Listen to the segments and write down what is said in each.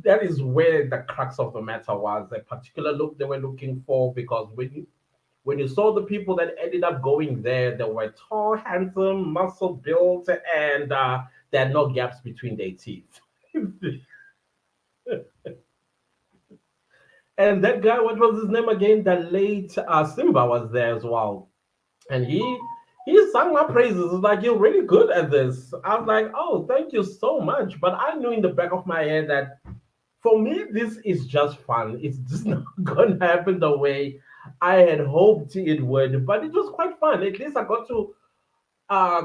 that is where the crux of the matter was. A particular look they were looking for, because when you saw the people that ended up going there, they were tall, handsome, muscle built, and there had no gaps between their teeth. And that guy, what was his name again? The late Simba was there as well, and he sang my praises. It's like, you're really good at this. I was like, oh, thank you so much. But I knew in the back of my head that for me, this is just fun. It's just not going to happen the way I had hoped it would. But it was quite fun. At least I got to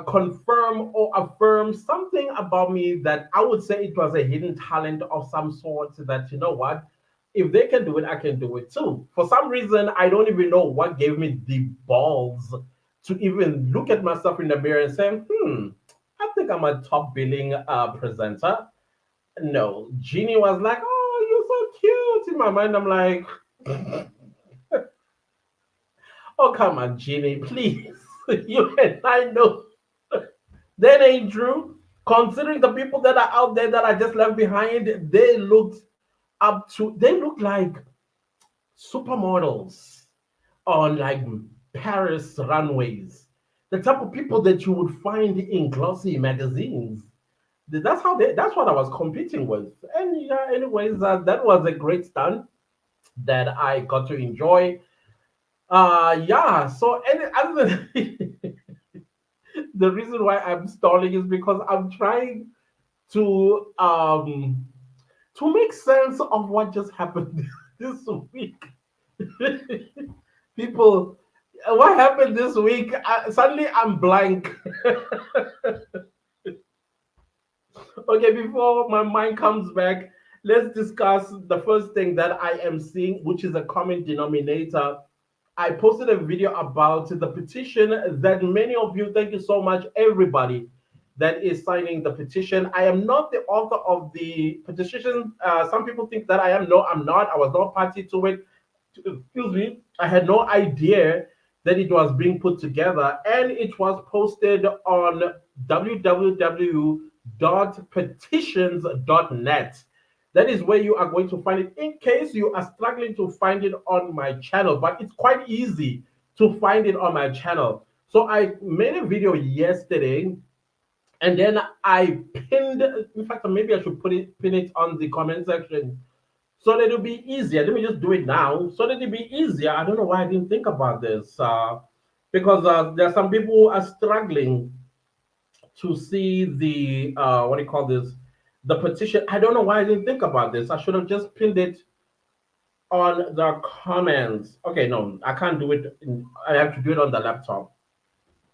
confirm or affirm something about me that I would say it was a hidden talent of some sort. That, you know what? If they can do it, I can do it too. For some reason, I don't even know what gave me the balls to even look at myself in the mirror and say, I think I'm a top billing presenter. No, Jeannie was like, "Oh, you're so cute." In my mind, I'm like, "Oh, come on, Jeannie, please." You and I know that ain't true. Considering the people that are out there that I just left behind, they look like supermodels on like Paris runways. The type of people that you would find in glossy magazines. That's what I was competing with. And yeah, anyways, that was a great stunt that I got to enjoy. Yeah. So, and other than the reason why I'm stalling is because I'm trying to make sense of what just happened this week. People, what happened this week? Suddenly I'm blank. Okay, before my mind comes back, let's discuss the first thing that I am seeing, which is a common denominator. I posted a video about the petition that many of you, thank you so much, everybody that is signing the petition. I am not the author of the petition. Some people think that I am. No, I'm not. I was not party to it. Excuse me. I had no idea that it was being put together, and it was posted on www.petitions.net. That is where you are going to find it in case you are struggling to find it on my channel, but it's quite easy to find it on my channel. So I made a video yesterday, and then I pinned, in fact, maybe I should pin it on the comment section so that it'll be easier. Let me just do it now so that it'll be easier. I don't know why I didn't think about this, because there are some people who are struggling to see the what do you call this, the petition. I don't know why I didn't think about this. I should have just pinned it on the comments. Okay, no, I can't do it. I have to do it on the laptop.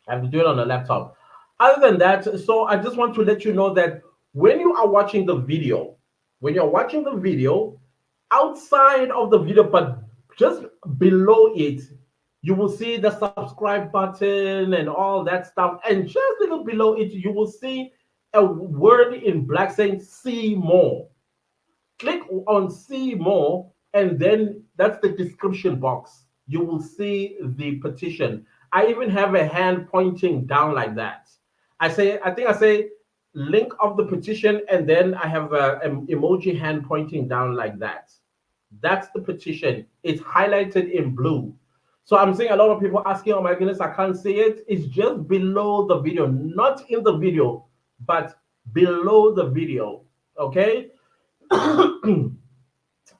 I have to do it on the laptop. Other than that, so I just want to let you know that when you are watching the video, when you're watching the video, outside of the video, but just below it, you will see the subscribe button and all that stuff. And just a little below it, you will see a word in black saying see more. Click on see more, and then that's the description box. You will see the petition. I even have a hand pointing down like that. I think I say link of the petition, and then I have an emoji hand pointing down like that. That's the petition. It's highlighted in blue. So I'm seeing a lot of people asking, oh my goodness, I can't see it. It's just below the video, not in the video, but below the video. Okay.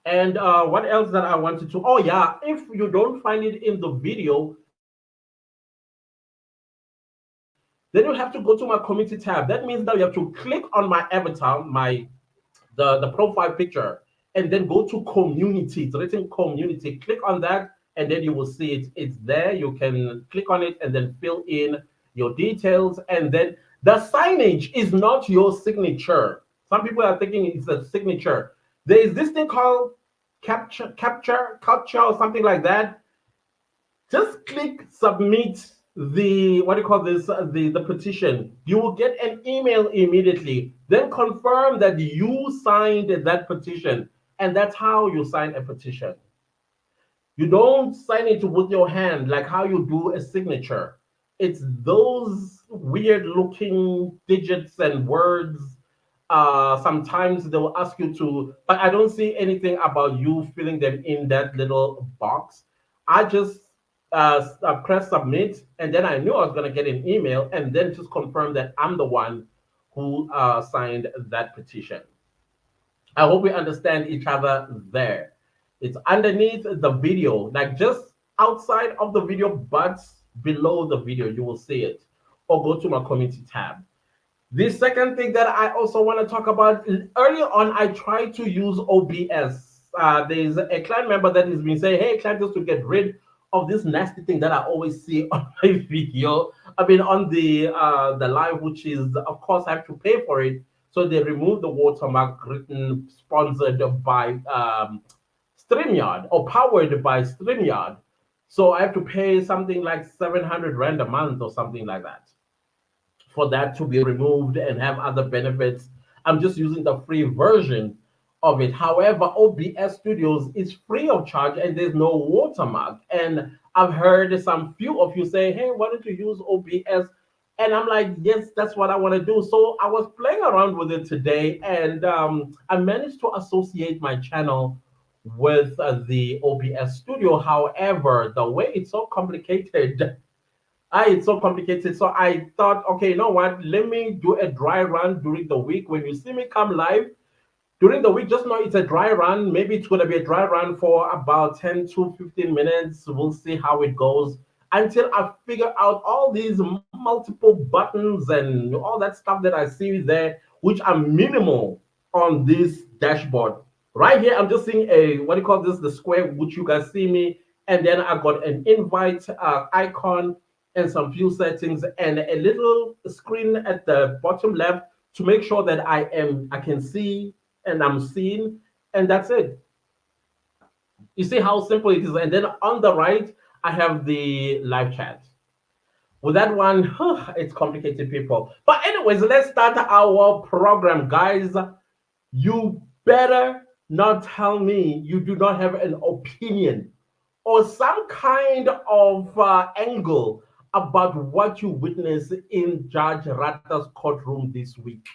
And what else that I wanted to? Oh yeah, if you don't find it in the video, then you have to go to my community tab. That means that you have to click on my avatar, the profile picture, and then go to community. It's written community. Click on that, and then you will see it. It's there. You can click on it and then fill in your details. And then the signage is not your signature. Some people are thinking it's a signature. There is this thing called capture, or something like that. Just click submit the what do you call this, the petition. You will get an email immediately, then confirm that you signed that petition, and that's how you sign a petition. You don't sign it with your hand like how you do a signature. It's those weird looking digits and words sometimes they will ask you to, but I don't see anything about you filling them in that little box. I just press submit, and then I knew I was going to get an email, and then just confirm that I'm the one who signed that petition. I hope we understand each other there. It's underneath the video, like just outside of the video, but below the video, you will see it. Or go to my community tab. The second thing that I also want to talk about, earlier on, I tried to use OBS. There's a client member that has been saying, hey, client, just to get rid of this nasty thing that I always see on my video. I mean, on the live, which is, of course, I have to pay for it. So they remove the watermark written, sponsored by StreamYard or powered by StreamYard. So I have to pay something like 700 Rand a month or something like that for that to be removed and have other benefits. I'm just using the free version of it. However, OBS Studios is free of charge and there's no watermark. And I've heard some few of you say, hey, why don't you use OBS? And I'm like, yes, that's what I want to do. So I was playing around with it today, and I managed to associate my channel with the OBS Studio. However, the way it's so complicated, it's so complicated. So I thought, okay, you know what? Let me do a dry run during the week. When you see me come live during the week, just know it's a dry run. Maybe it's going to be a dry run for about 10 to 15 minutes. We'll see how it goes until I figure out all these multiple buttons and all that stuff that I see there, which are minimal on this dashboard. Right here, I'm just seeing a, what do you call this, the square, which you guys see me. And then I got an invite icon and some few settings and a little screen at the bottom left to make sure that I can see and I'm seen, and that's it. You see how simple it is. And then on the right, I have the live chat. With that one, it's complicated, people. But anyways, let's start our program, guys. You better not tell me you do not have an opinion or some kind of angle about what you witnessed in Judge Ratha's courtroom this week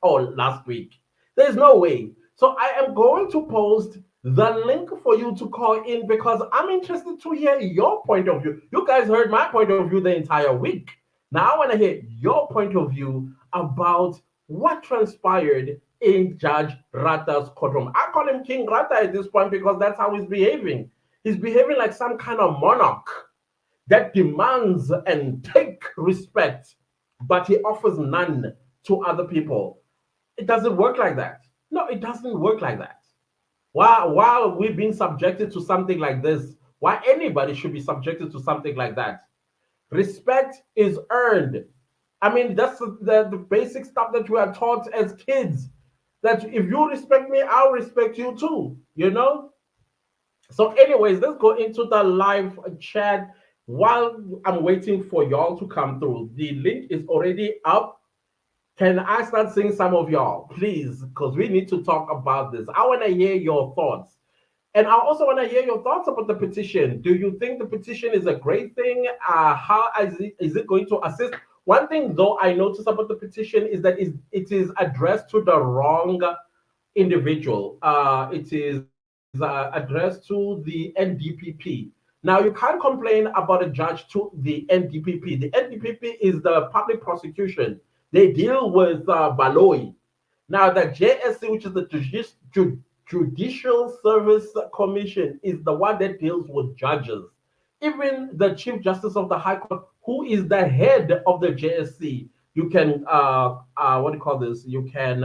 or last week. There's no way. So I am going to post the link for you to call in because I'm interested to hear your point of view. You guys heard my point of view the entire week. Now I want to hear your point of view about what transpired in Judge Ratha's courtroom. I call him King Ratha at this point because that's how he's behaving. He's behaving like some kind of monarch that demands and take respect, but he offers none to other people. It doesn't work like that. No, it doesn't work like that. Why are we being subjected to something like this? Why anybody should be subjected to something like that? Respect is earned. I mean, that's the basic stuff that we are taught as kids. That if you respect me, I'll respect you too, you know? So anyways, let's go into the live chat while I'm waiting for y'all to come through. The link is already up. Can I start seeing some of y'all, please? Because we need to talk about this. I want to hear your thoughts. And I also want to hear your thoughts about the petition. Do you think the petition is a great thing? How is it going to assist? One thing, though, I noticed about the petition is that it is addressed to the wrong individual. It is addressed to the NDPP. Now, you can't complain about a judge to the NDPP. The NDPP is the public prosecution. They deal with Baloyi. Now, the JSC, which is the Judicial Service Commission, is the one that deals with judges. Even the Chief Justice of the High Court, who is the head of the JSC, you can, what do you call this? You can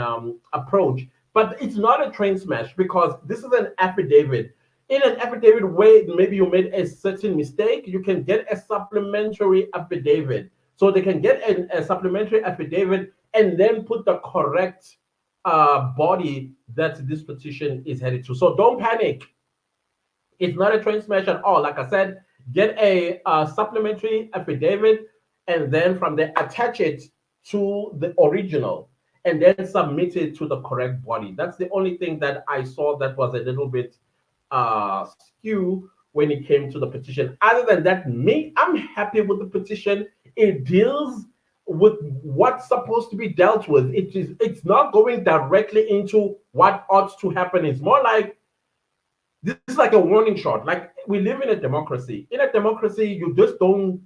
approach. But it's not a train smash because this is an affidavit. In an affidavit where maybe you made a certain mistake, you can get a supplementary affidavit. So they can get a supplementary affidavit and then put the correct body that this petition is headed to. So don't panic. It's not a train smash at all. Like I said, get a supplementary affidavit and then from there attach it to the original and then submit it to the correct body. That's the only thing that I saw that was a little bit skew when it came to the petition. Other than that, I'm happy with the petition. It deals with what's supposed to be dealt with. It's not going directly into what ought to happen. It's more like this is like a warning shot. Like we live in a democracy. In a democracy, you just don't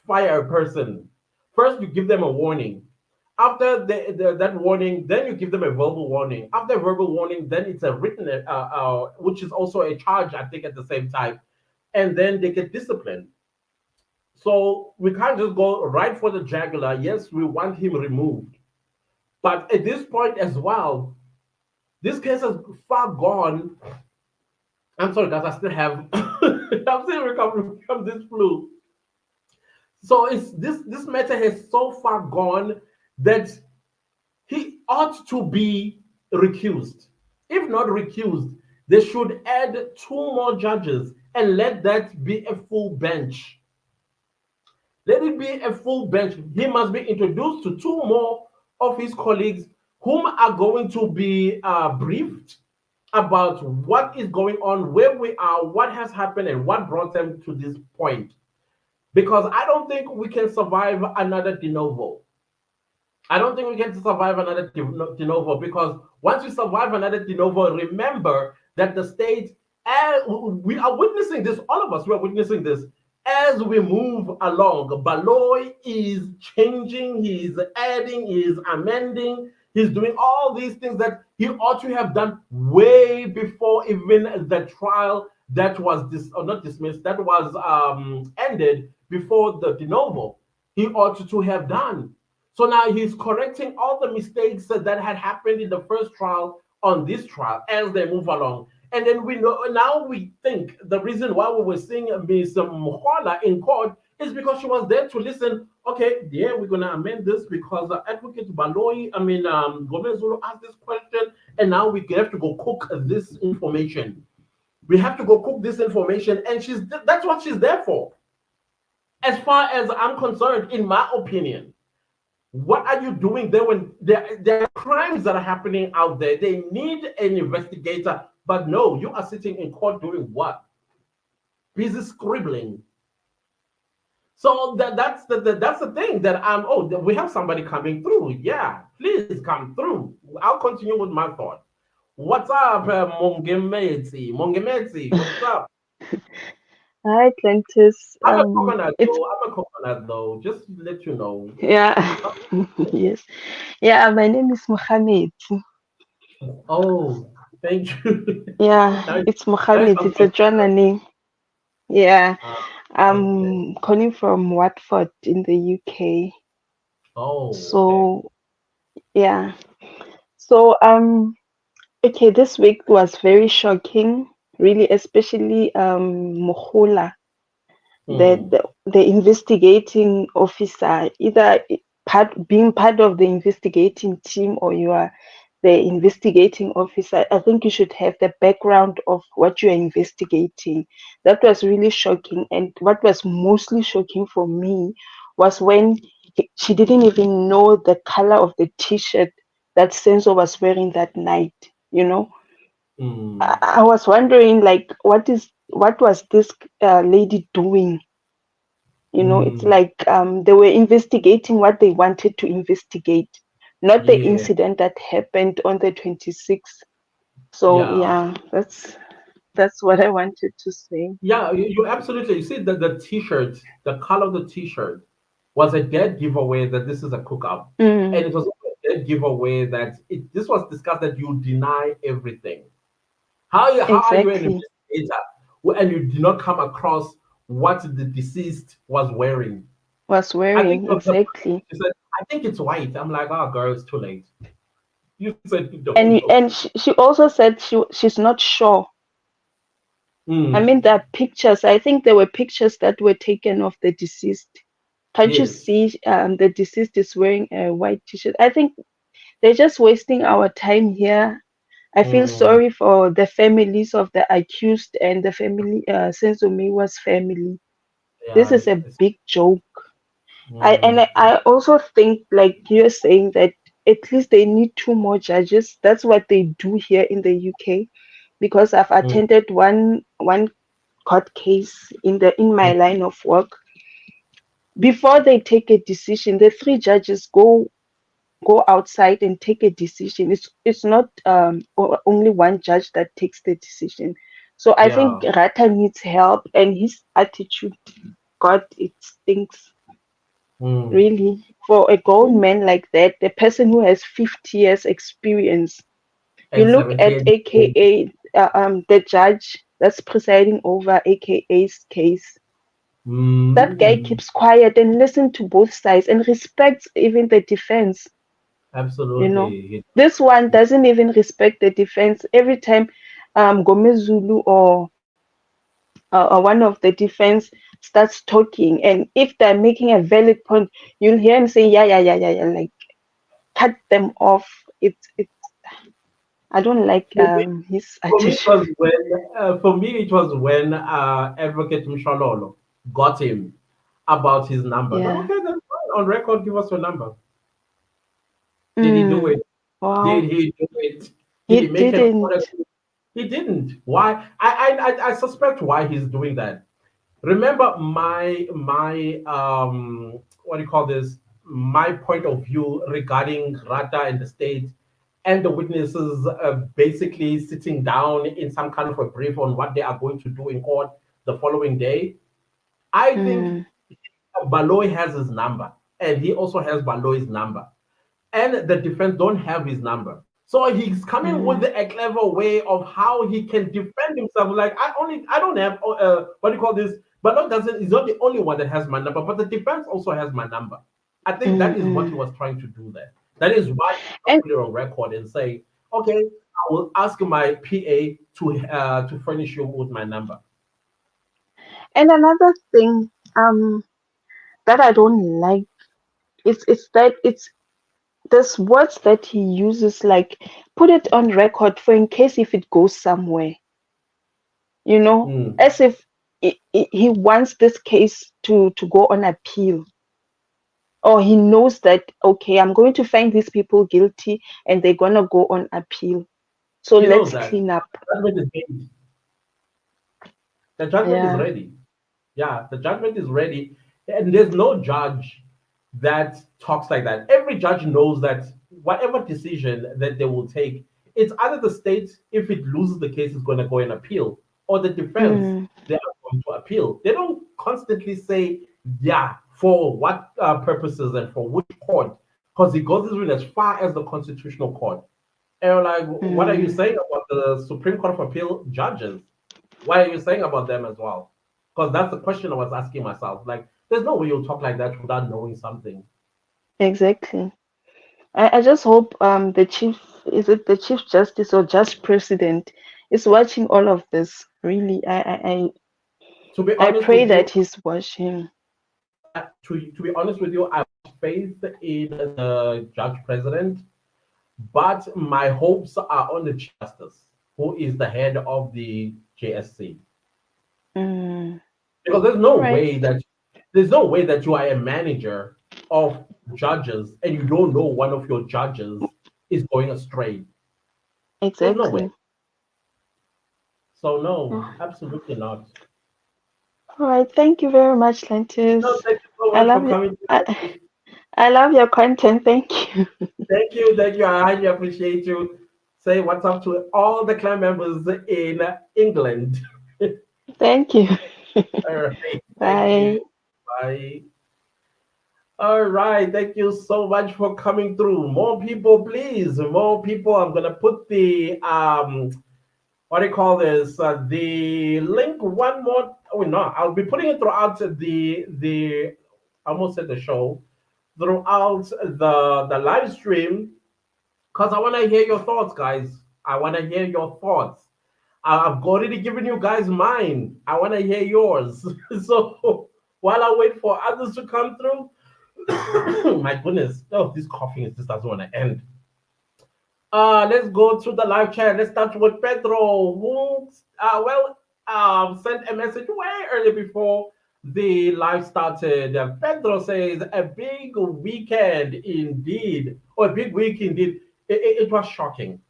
fire a person. First, you give them a warning. After that warning, then you give them a verbal warning. After verbal warning, then it's a written, which is also a charge, I think, at the same time. And then they get disciplined. So we can't just go right for the jugular. Yes, we want him removed. But at this point as well, this case has far gone. I'm sorry, guys, I still have, I'm still recovering from this flu. So it's this matter has so far gone that he ought to be recused. If not recused, they should add two more judges and let that be a full bench. Let it be a full bench. He must be introduced to two more of his colleagues whom are going to be briefed about what is going on, where we are, what has happened, and what brought them to this point. Because I don't think we can survive another de novo. I don't think we can survive another de novo because once we survive another de novo, remember that the state, we are witnessing this, all of us, we are witnessing this as we move along. Baloy is changing, he's adding, he's amending, he's doing all these things that he ought to have done way before even the trial that was not dismissed, that was ended before the de novo. He ought to have done. So now he's correcting all the mistakes that had happened in the first trial on this trial as they move along. And then we know now we think the reason why we were seeing Ms. Mkhwala in court is because she was there to listen. Okay, yeah, we're gonna amend this because Advocate Baloy, Gomez Zulu asked this question, and now we have to go cook this information. We have to go cook this information, and that's what she's there for. As far as I'm concerned, in my opinion, what are you doing there when there are crimes that are happening out there? They need an investigator, but no, you are sitting in court doing what? Busy scribbling. So that's the thing that we have somebody coming through. Yeah, please come through. I'll continue with my thought. What's up, Mongemetsi? Mongemetsi, what's up? Hi, Atlantis. I'm a coconut though. I'm a coconut though. Just to let you know. Yeah, yes. Yeah, my name is Mohammed. Oh, thank you. Yeah, Nice, it's nice Mohammed. It's a something. Joanna name. Yeah, Uh, okay. I'm calling from Watford in the UK. Oh, okay. So, yeah. So, okay, this week was very shocking, really, especially Mokhola, Hmm. the investigating officer, either being part of the investigating team or you are the investigating officer. I think you should have the background of what you are investigating. That was really shocking. And what was mostly shocking for me was when she didn't even know the color of the t-shirt that Senzo was wearing that night, you know. Hmm. I was wondering, like, what was this lady doing? You know, it's Hmm. like they were investigating what they wanted to investigate, not the Yeah. incident that happened on the 26th. So Yeah. yeah, that's what I wanted to say. Yeah. You absolutely. You see the T-shirt, the color of the T-shirt was a dead giveaway that this is a cookout, Mm, and it was also a dead giveaway that this was discussed that you deny everything. How are you an exactly. investigator and you did not come across what the deceased was wearing? Was I think wearing the exactly. she said, I think it's white. I'm like, oh, girl, it's too late. You said you don't And know. she also said she's not sure. I Mm, mean, there are pictures. I think there were pictures that were taken of the deceased. Can't you yes. see the deceased is wearing a white t-shirt? I think they're just wasting our time here. I feel Mm, sorry for the families of the accused and the family, Senzomiwa's family. This yeah. is a big joke. Mm, I also think, like you're saying, that at least they need two more judges. That's what they do here in the UK, because I've mm, attended one court case in my mm, line of work. before they take a decision, the three judges go outside and take a decision. It's not only one judge that takes the decision. So I think Yeah. Ratha needs help, and his attitude, God, it stinks Mm. really for a grown man like that, the person who has 50 years experience. You And look at 78. AKA the judge that's presiding over AKA's case. That guy Mm. keeps quiet and listen to both sides and respects even the defense. You know, Absolutely. this one doesn't even respect the defense. Every time Gomez Zulu or one of the defense starts talking, and if they're making a valid point, you'll hear him say, yeah, like cut them off. It's I don't like For me, his for me, it attitude. was when Advocate Mshalolo got him about his number. Now, Yeah. okay, that's fine. On record, give us your number. Did he do Mm. it? Did Wow. he do it? Did he He make an order? didn't. He didn't. Why? I suspect why he's doing that. Remember my what do you call this? My point of view regarding Rata and the state and the witnesses basically sitting down in some kind of a brief on what they are going to do in court the following day. I think Mm. Baloy has his number, and he also has Baloy's number, and the defense don't have his number. So he's coming with Mm. a clever way of how he can defend himself. Like I don't have what do you call this? But not doesn't is not the only one that has my number, but the defense also has my number. I think that Mm. is what he Mm. was trying to do there. That is why he did not And put it on record and say, okay, I will ask my PA to furnish you with my number. another thing that I don't like is that it's there's words that he uses, like put it on record for in case if it goes somewhere, Hmm. as if he wants this case to go on appeal, or he knows that, okay, I'm going to find these people guilty and they're going to go on appeal, so He knows let's that. clean up. Judgment is made. The judgment is Yeah. ready. Yeah, the judgment is ready, and there's no judge that talks like that. Every judge knows that whatever decision that they will take, it's either the state, if it loses the case, is going to go and appeal, or the defense, Mm. they are going to appeal. They don't constantly say, yeah, for what purposes and for which court, because it goes even as far as the constitutional court. And you're like, what are you Mm. saying about the Supreme Court of Appeal judges? What are you saying about them as well? Because that's the question I was asking myself. Like, there's no way you'll talk like that without knowing something. Exactly. I just hope the chief, is it the chief justice or just president, is watching all of this. Really, To be I honest pray with that you, he's watching. to be honest with you, I have faith in the judge president, but my hopes are on the chief justice, who is the head of the JSC. Mm. Because All right. there's no way that you are a manager of judges and you don't know one of your judges is going astray. There's no way. Exactly. So Oh, no, absolutely not. all right. Thank you very much, No, Lantis. thank you so I much love for you. coming. I love your content. Thank you. Thank you, thank you. I highly appreciate you. Say what's up to all the clan members in England. Thank you. All right, thank Bye. you. Bye. All right, thank you so much for coming through. More people, please. More people. I'm gonna put the what do you call this? The link one more. Oh no, I'll be putting it throughout the I almost said the show, throughout the live stream, because I want to hear your thoughts, guys. I want to hear your thoughts. I've already given you guys mine. I want to hear yours. So while I wait for others to come through, my goodness, oh, this coughing is just doesn't want to end. Let's go to the live chat. Let's start with Pedro, who sent a message way early before the live started. Pedro says a big weekend indeed, or a big week indeed. It was shocking.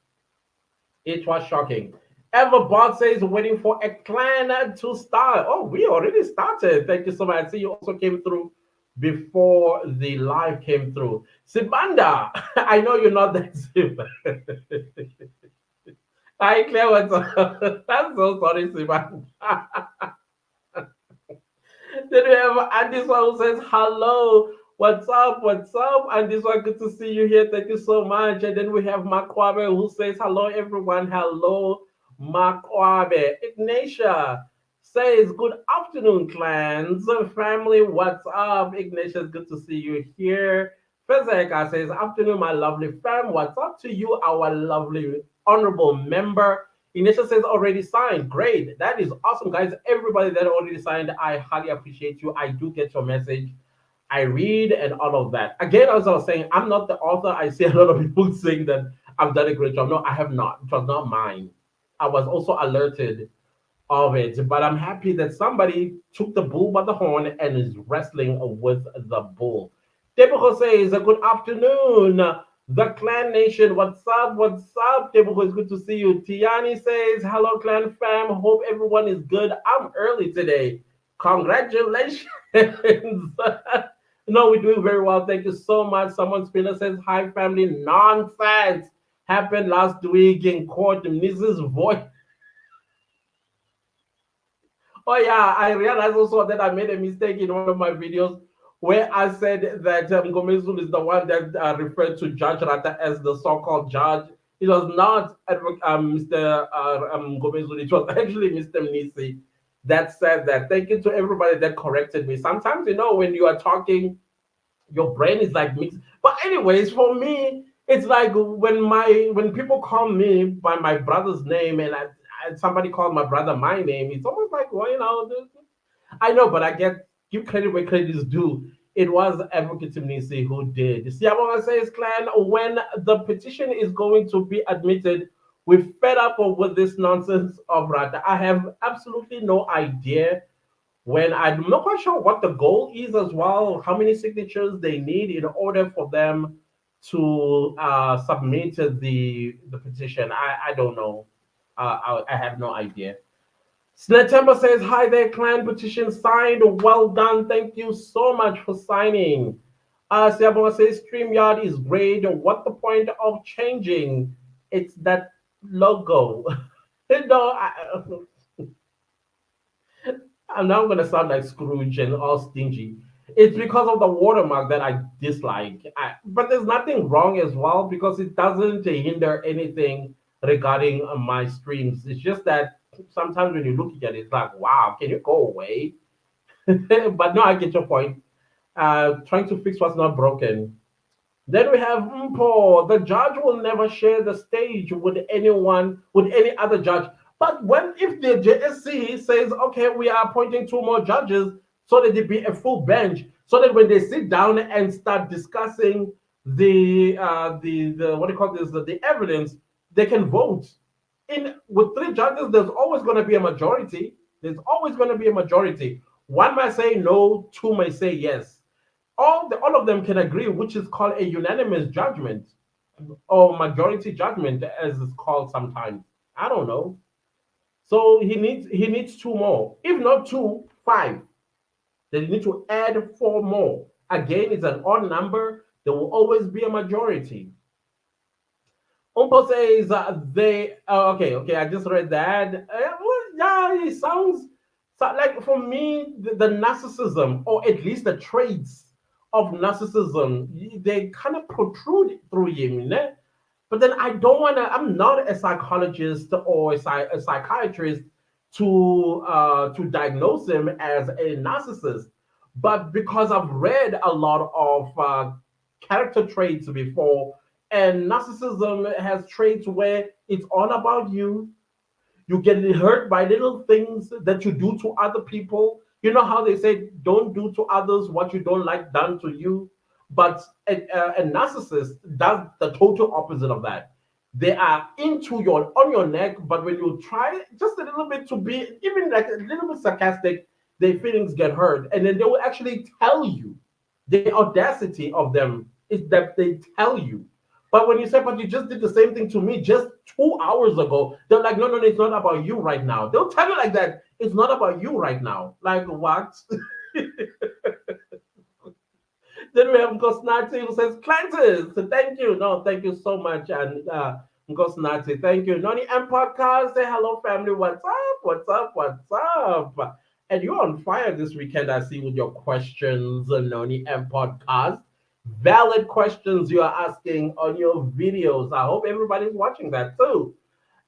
It was shocking. Everbot says waiting for a clan to start. Oh, we already started. Thank you so much. I see you also came through before the live came through. Sibanda, I know you're not that Sib. Hi, Claire, what's up? I'm so sorry, Sibanda. Then we have Andy who says, hello, what's up, what's up? And this one, good to see you here. Thank you so much. And then we have Makwabe who says, hello, everyone. Hello, Makwabe. Ignatia says, good afternoon, clans. Family, what's up? Ignatia, it's good to see you here. Fezeka says, afternoon, my lovely fam. What's up to you, our lovely honorable member? Initial says already signed. Great. That is awesome, guys. Everybody that already signed, I highly appreciate you. I do get your message. I read and all of that. Again, as I was saying, I'm not the author. I see a lot of people saying that I've done a great job. No, I have not. It was not mine. I was also alerted of it, but I'm happy that somebody took the bull by the horn and is wrestling with the bull. Deborah says, good afternoon. The Clan Nation, what's up? What's up? Deborah, it's good to see you. Tiani says, hello, Clan fam. Hope everyone is good. I'm early today. Congratulations. No, we're doing very well. Thank you so much. Someone Spinner says, hi, family. Nonsense happened last week in court. Mrs. Voice. Oh yeah, I realized also that I made a mistake in one of my videos where I said that Ngomezulu is the one that referred to Judge Ratha as the so-called judge. It was not Mr. Ngomezulu. It was actually Mr. Mnisi that said that. Thank you to everybody that corrected me. Sometimes, when you are talking, your brain is like mixed. But anyways, for me, it's like when people call me by my brother's name and somebody called my brother my name, it's almost like, well, I know, but I give credit where credit is due. It was Advocate Timnisi who did. Siabonga says, clan, when the petition is going to be admitted, we're fed up with this nonsense of Rata. I have absolutely no idea when I'm not quite sure what the goal is as well, how many signatures they need in order for them to submit the petition. I don't know. I have no idea. Snatemba says, hi there, clan petition signed. Well done. Thank you so much for signing. Siabonga says, StreamYard is great. What the point of changing? It's that logo. no, I'm now going to sound like Scrooge and all stingy. It's because of the watermark that I dislike. But there's nothing wrong as well because it doesn't hinder anything regarding my streams. It's just that sometimes when you're looking at it, it's like, wow, can you go away? But no, I get your point. Trying to fix what's not broken. Then we have Mpo. The judge will never share the stage with anyone, with any other judge. But when if the JSC says, okay, we are appointing two more judges so that there be a full bench, so that when they sit down and start discussing the what do you call this, the evidence, they can vote. In with three judges, there's always going to be a majority. There's always going to be a majority. One might say no, two may say yes. All of them can agree, which is called a unanimous judgment or majority judgment, as it's called sometimes. I don't know. So he needs two more. If not two, five. Then you need to add four more. Again, it's an odd number. There will always be a majority. Umpo says they. Okay. I just read that. Well, yeah, it sounds like for me the narcissism, or at least the traits of narcissism, they kind of protrude through him, you know? But then I don't want to. I'm not a psychologist or a psychiatrist to diagnose him as a narcissist. But because I've read a lot of character traits before, and narcissism has traits where it's all about you. You get hurt by little things that you do to other people. You know how they say, don't do to others what you don't like done to you? But a narcissist does the total opposite of that. They are on your neck, but when you try just a little bit to be even like a little bit sarcastic, their feelings get hurt. And then they will actually tell you. The audacity of them is that they tell you. But when you say, but you just did the same thing to me just 2 hours ago, they're like, no, it's not about you right now. They'll tell you like that. It's not about you right now. Like what? Then we have Nkosnati who says, Clantis, thank you. No, thank you so much. And Nkosnati, thank you. Noni M Podcast, say hello, family. What's up? What's up? What's up? And you're on fire this weekend, I see, with your questions, Noni M Podcast. Valid questions you are asking on your videos. I hope everybody's watching that too.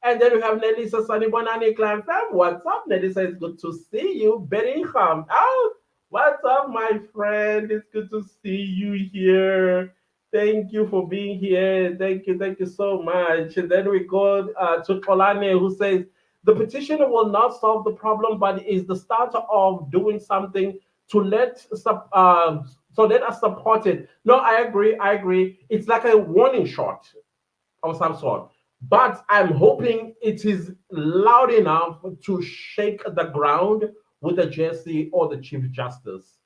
And then we have Nelisa Sunny Bonani Clan Fam. What's up, Nelisa? It's good to see you. Beringham. Oh, what's up, my friend? It's good to see you here. Thank you for being here. Thank you so much. And then we go to Kolane, who says, the petition will not solve the problem, but is the start of doing something to so let us support it. No, I agree. It's like a warning shot of some sort. But I'm hoping it is loud enough to shake the ground with the JSC or the Chief Justice.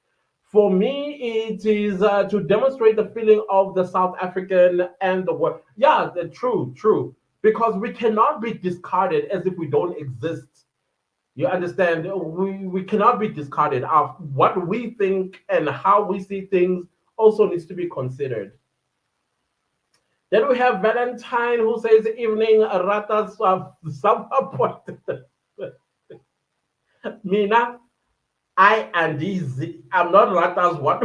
For me, it is to demonstrate the feeling of the South African and the world. Yeah, true. Because we cannot be discarded as if we don't exist. You understand? We cannot be discarded. What we think and how we see things also needs to be considered. Then we have Valentine who says, evening, Ratha support. Mina, I and easy. I'm not Ratha's what?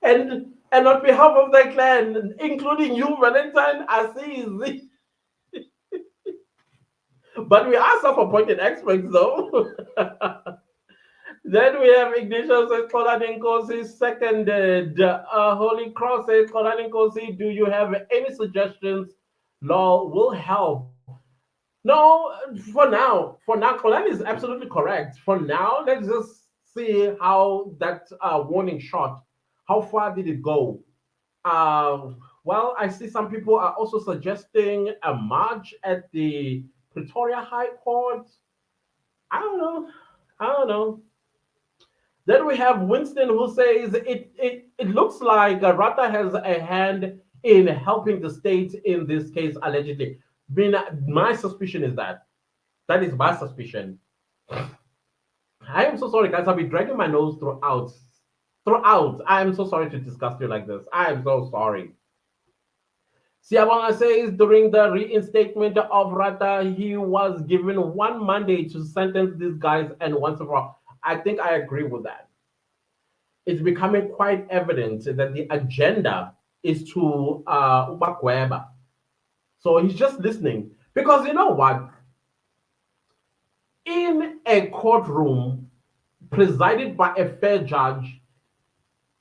and on behalf of the clan, including you, Valentine, I see easy. But we are self-appointed experts though. Then we have Ignatius says, Kolanenkosi seconded. Holy Cross says, Kolanenkosi, do you have any suggestions? Law will help. No, for now, Kolan is absolutely correct. For now, let's just see how that warning shot, how far did it go? Well, I see some people are also suggesting a march at the Pretoria High Court. I don't know. Then we have Winston who says it looks like Ratha has a hand in helping the state in this case, allegedly. My suspicion is that is my suspicion. I am so sorry, guys. I'll be dragging my nose throughout. I am so sorry to discuss you like this. I am so sorry. Siabanga says during the reinstatement of Ratha, he was given 1 Monday to sentence these guys and once and for all. I think I agree with that. It's becoming quite evident that the agenda is to Ubakweba. So he's just listening. Because you know what? In a courtroom presided by a fair judge,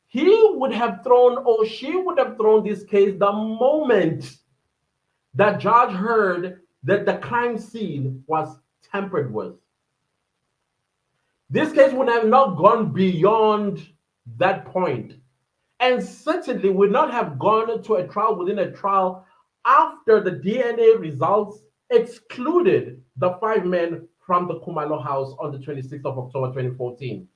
he would have thrown or she would have thrown this case the moment that judge heard that the crime scene was tampered with. This case would have not gone beyond that point, and certainly would not have gone to a trial within a trial after the DNA results excluded the 5 men from the Kumalo house on the 26th of October 2014.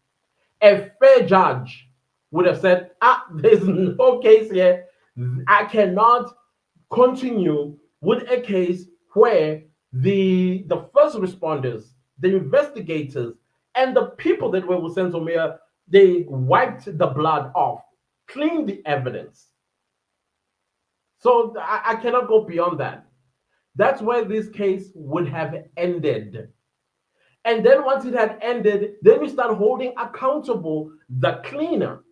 A fair judge would have said, there's no case here. I cannot continue with a case where the first responders, the investigators, and the people that were with Senzomia, they wiped the blood off, cleaned the evidence. So I cannot go beyond that. That's where this case would have ended. And then once it had ended, then we start holding accountable the cleaner,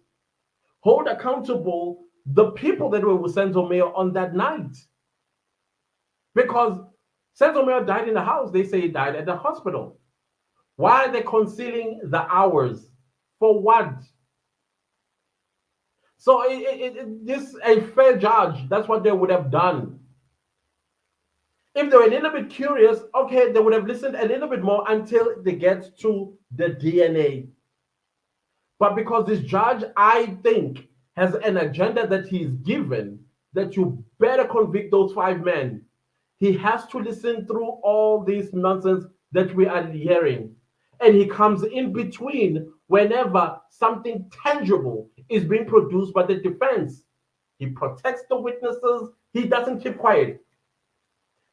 hold accountable the people that were with Senzomia on that night. Because Senzomia died in the house, they say he died at the hospital. Why are they concealing the hours? For what? So this a fair judge, that's what they would have done. If they were a little bit curious, okay, they would have listened a little bit more until they get to the DNA. But because this judge, I think, has an agenda that he's given, that you better convict those 5 men, he has to listen through all this nonsense that we are hearing. And he comes in between whenever something tangible is being produced by the defense. He protects the witnesses. He doesn't keep quiet.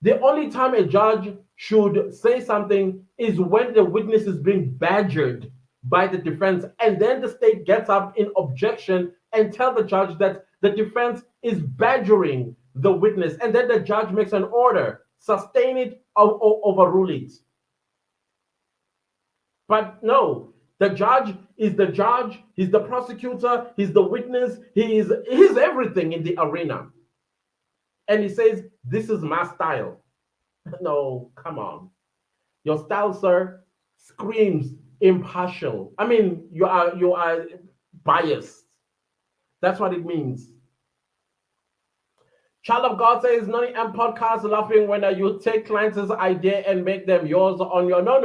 The only time a judge should say something is when the witness is being badgered by the defense, and then the state gets up in objection and tell the judge that the defense is badgering the witness, and then the judge makes an order, sustain it or overrule it. But no, the judge is the judge, he's the prosecutor, he's the witness, he's everything in the arena. And he says, this is my style. No, come on. Your style, sir, screams impartial. I mean, you are biased. That's what it means. Child of God says, Noni and podcast laughing when you take clients' idea and make them yours on your no.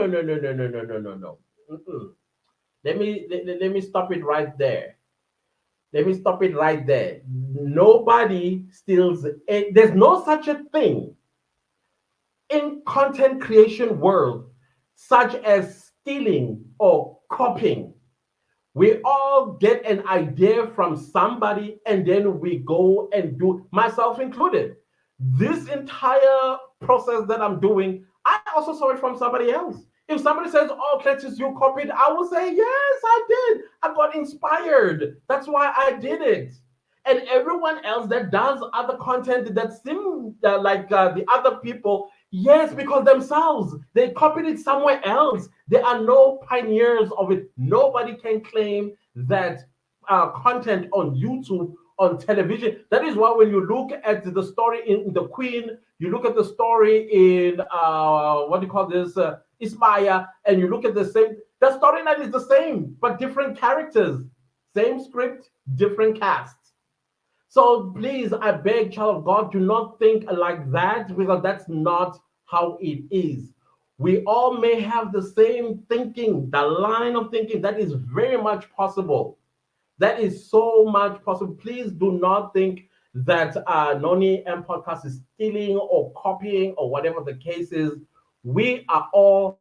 Mm-mm. Let me stop it right there. Let me stop it right there. Nobody steals. There's no such a thing in content creation world such as stealing or copying. We all get an idea from somebody and then we go and do, myself included. This entire process that I'm doing, I also saw it from somebody else. If somebody says, oh, Cletus, you copied, I will say, yes, I did. I got inspired. That's why I did it. And everyone else that does other content that seems like the other people, yes, because themselves, they copied it somewhere else. There are no pioneers of it. Nobody can claim that content on YouTube, on television. That is why when you look at the story in The Queen, you look at the story in, what do you call this, Ismaya, and you look at the storyline is the same, but different characters. Same script, different cast. So please, I beg, child of God, do not think like that, because that's not how it is. We all may have the same thinking, the line of thinking. That is very much possible. That is so much possible. Please do not think that Noni M Podcast is stealing or copying or whatever the case is. We are all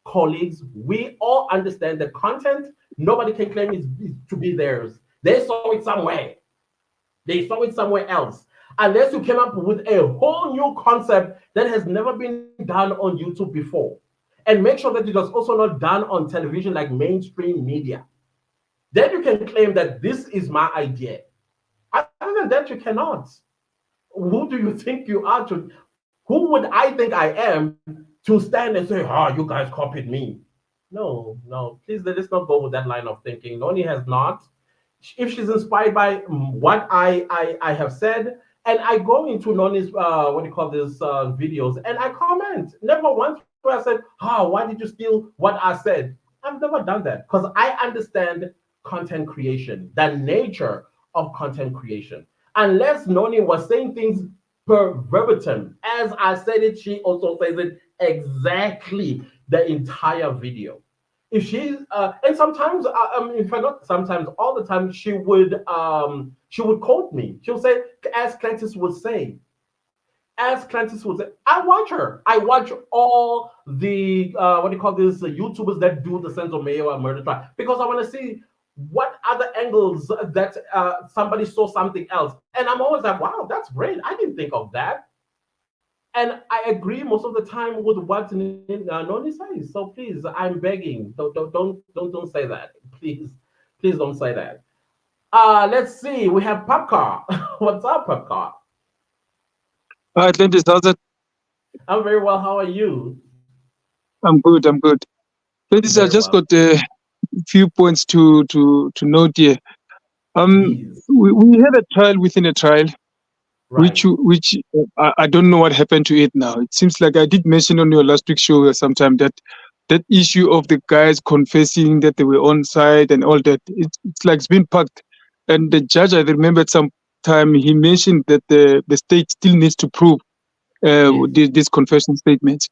colleagues. We all understand the content. Nobody can claim it to be theirs. They saw it somewhere. They saw it somewhere else. Unless you came up with a whole new concept that has never been done on YouTube before. And make sure that it was also not done on television like mainstream media. Then you can claim that this is my idea. Other than that, you cannot. Who do you think you are to? Who would I think I am to stand and say, oh, you guys copied me? No, please let's not go with that line of thinking. Noni has not. If she's inspired by what I have said, and I go into Noni's videos and I comment. Never once where I said, why did you steal what I said? I've never done that because I understand content creation, the nature of content creation. Unless Noni was saying things per verbatim, as I said it, she also says it exactly the entire video. If she and sometimes, if I not sometimes, all the time, she would quote me. She'll say, as Cletus would say, I watch her. I watch all the YouTubers that do the Senzo Mayo murder trial because I want to see what other angles that somebody saw something else. And I'm always like, wow, that's great. I didn't think of that. And I agree most of the time with what Noni says. So please, I'm begging, don't say that. Please don't say that. Let's see. We have Popcar. What's up, Popcar? Hi, Atlantis. How's it? I'm very well. How are you? I'm good. Atlantis, I just got a few points to note here. We had a trial within a trial. Right. Which I don't know what happened to it now. It seems like I did mention on your last week's show sometime that issue of the guys confessing that they were on site and all that, it's like it's been parked. And the judge, I remember some time he mentioned that the state still needs to prove these confession statements.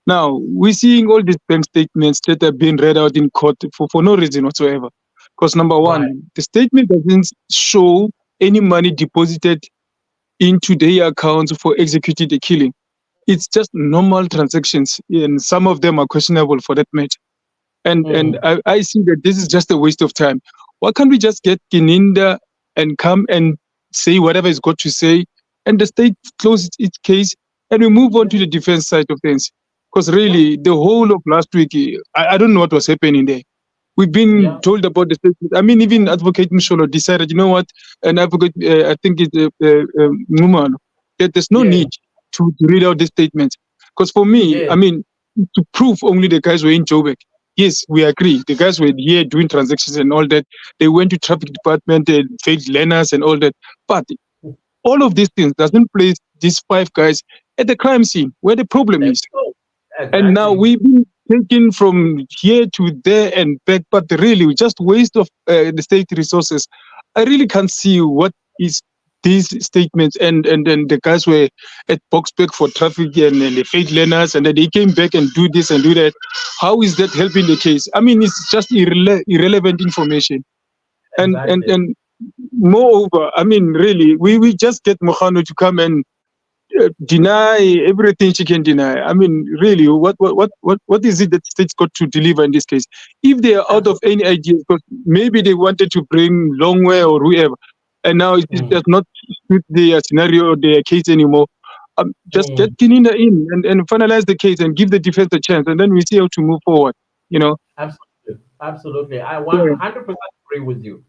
Now, we're seeing all these bank statements that are being read out in court for no reason whatsoever. Because number one, the statement doesn't show any money deposited into their accounts for executing the killing. It's just normal transactions, and some of them are questionable for that matter. And I see that this is just a waste of time. Why can't we just get Kininda and come and say whatever it's got to say, and the state closes its case, and we move on to the defense side of things? Because really, the whole of last week, I don't know what was happening there. We've been told about the statement. I mean, even Advocate Misholo decided, you know what, and Advocate, I think it's Mumano, that there's no need to read out the statements. Because for me, I mean, to prove only the guys were in Joburg, yes, we agree. The guys were here doing transactions and all that. They went to traffic department, they failed learners and all that. But all of these things doesn't place these 5 guys at the crime scene where the problem is. Exactly. And now we've been taken from here to there and back, but really just waste of the state resources. I really can't see what is these statements and the guys were at Boxburg for traffic and they failed learners and then they came back and do this and do that. How is that helping the case? I mean, it's just irrelevant information. Exactly. And moreover, I mean, really, we just get Mohano to come and deny everything she can deny. I mean, really, what is it that states got to deliver in this case? If they are out of any ideas, because maybe they wanted to bring Longway or whoever, and now it does not suit their scenario or their case anymore. Just get Kinina in and finalize the case and give the defense a chance, and then we see how to move forward. You know. Absolutely. I 100% agree with you.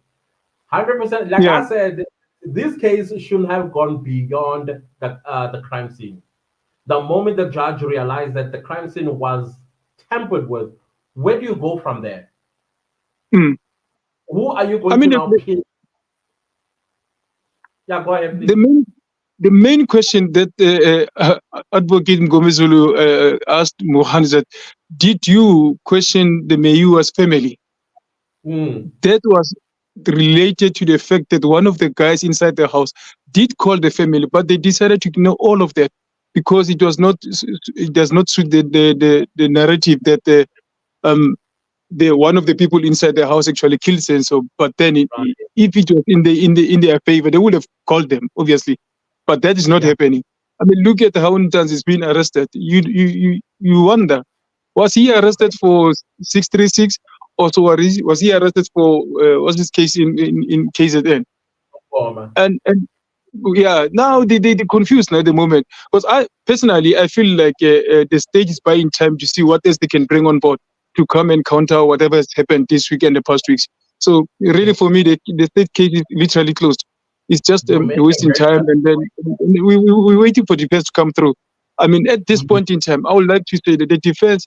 100%. Like I said, this case shouldn't have gone beyond the crime scene. The moment the judge realized that the crime scene was tampered with, where do you go from there? Who are you going to now pin? Yeah, go ahead, please. The main question that Advocate Ngomezulu asked Mohan is that, did you question the Mayua's family? That was related to the fact that one of the guys inside the house did call the family, but they decided to ignore all of that because it does not suit the narrative that the one of the people inside the house actually killed Senso. But then if it was in their favor, they would have called them, obviously. But that is not happening. I mean, look at how Ntans is being arrested. You wonder, was he arrested for 636? Also, was he arrested for what's his case in KZN? And yeah, now they confused now at the moment. Because I personally feel like the state is buying time to see what else they can bring on board to come and counter whatever has happened this week and the past weeks. So really, for me, the state case is literally closed. It's just wasting time, and then we're waiting for defense to come through. I mean, at this point in time, I would like to say that the defense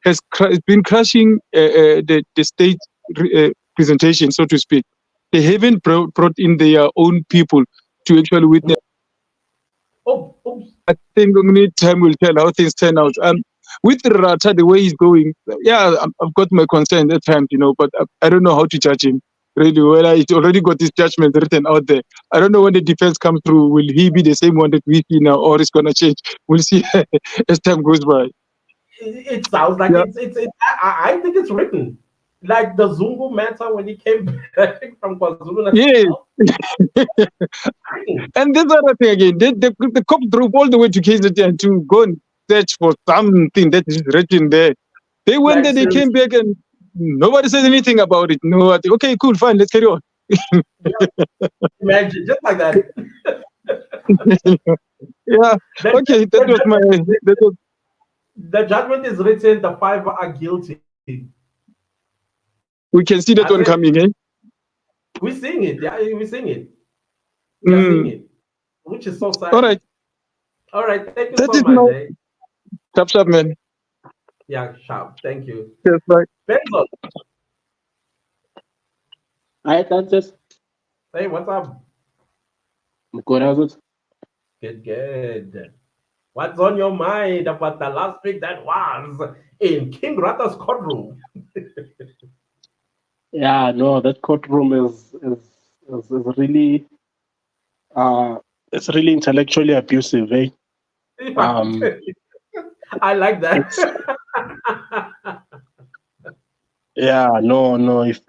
has been crushing the state presentation, so to speak. They haven't brought in their own people to actually witness. I think only time will tell how things turn out. With Ratha, the way he's going, I've got my concern at times, you know, but I don't know how to judge him. Really, well, he's already got his judgment written out there. I don't know when the defense comes through. Will he be the same one that we see now, or it's gonna change? We'll see as time goes by. It sounds like it's I think it's written. Like the Zungu matter when he came back from KwaZulu. Yes. And this other thing again, the cop drove all the way to KZN to go and search for something that is written there. They went there, they came back, and nobody says anything about it. No, okay, cool, fine, let's carry on. Imagine, just like that. Okay, that was my... The judgment is written, the 5 are guilty. We can see that one coming, eh? We're seeing it, we're seeing it. We're seeing it, which is so sad. All right, thank you so much. Sharp, man. Yeah, sharp, thank you. Yes, bye. Benzo. Hi, Francis. Hey, what's up? Good, how's Good. it? What's on your mind about the last week that was in King Ratha's courtroom? Yeah, no, that courtroom is really it's really intellectually abusive, eh? I like that. Yeah, no. If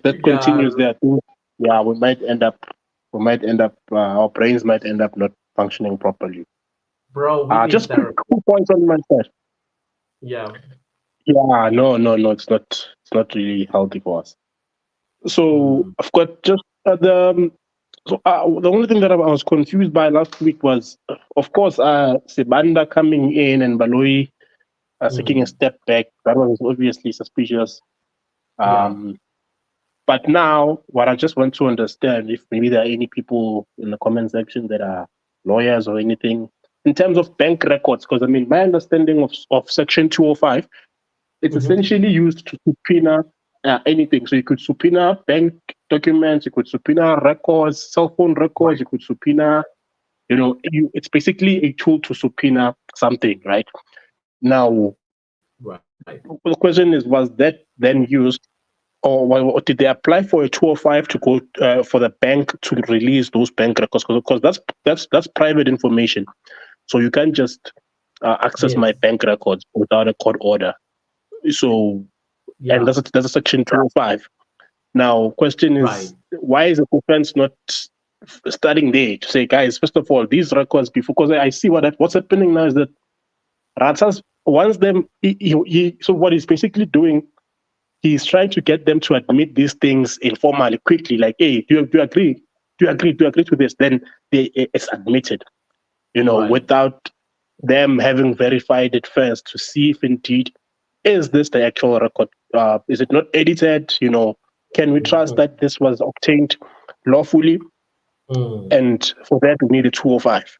that continues, there, I think, we might end up. Our brains might end up not functioning properly. Bro, just 2 points on my side. Yeah. Yeah, no. It's not really healthy for us. So I've got just the only thing that I was confused by last week was, of course, Sebanda coming in and Baloyi taking a step back. That was obviously suspicious. But now, what I just want to understand, if maybe there are any people in the comment section that are lawyers or anything, in terms of bank records, because I mean, my understanding of Section 205, it's essentially used to subpoena anything. So you could subpoena bank documents, you could subpoena records, cell phone records, you could subpoena, it's basically a tool to subpoena something, right? Now, the question is, was that then used, or did they apply for a 205 to go for the bank to release those bank records? Because that's private information, so you can't just access my bank records without a court order. So, and that's a Section 205. Now, question is, why is the defense not starting there to say, guys, first of all, these records before? Because I see what's happening now is that Ratha's wants them. So what he's basically doing, he's trying to get them to admit these things informally, quickly. Like, hey, do you agree? Do you agree to this? Then it's admitted, without them having verified it first to see if indeed is this the actual record. Is it not edited? Can we trust that this was obtained lawfully? And for that, we need a 205.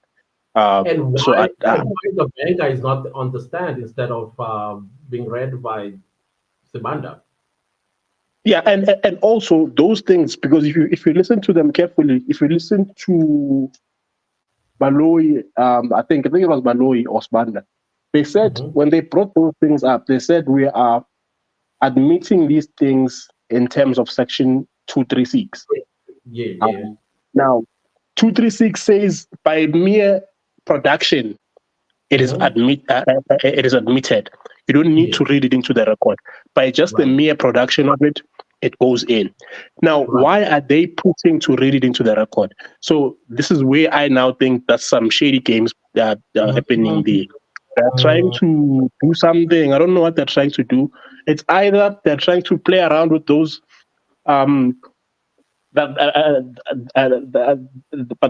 And why the banker is not on the stand instead of being read by Sibanda? Yeah, and also those things, because if you listen to them carefully, if you listen to Baloyi, I think it was Baloyi or Sibanda, they said when they brought those things up, they said we are admitting these things in terms of Section 236. Now, 236 says by mere production, it is admitted. You don't need to read it into the record. By just the mere production of it, it goes in. Now, why are they pushing to read it into the record? So this is where I now think that some shady games that are happening there. They're trying to do something. I don't know what they're trying to do. It's either they're trying to play around with those but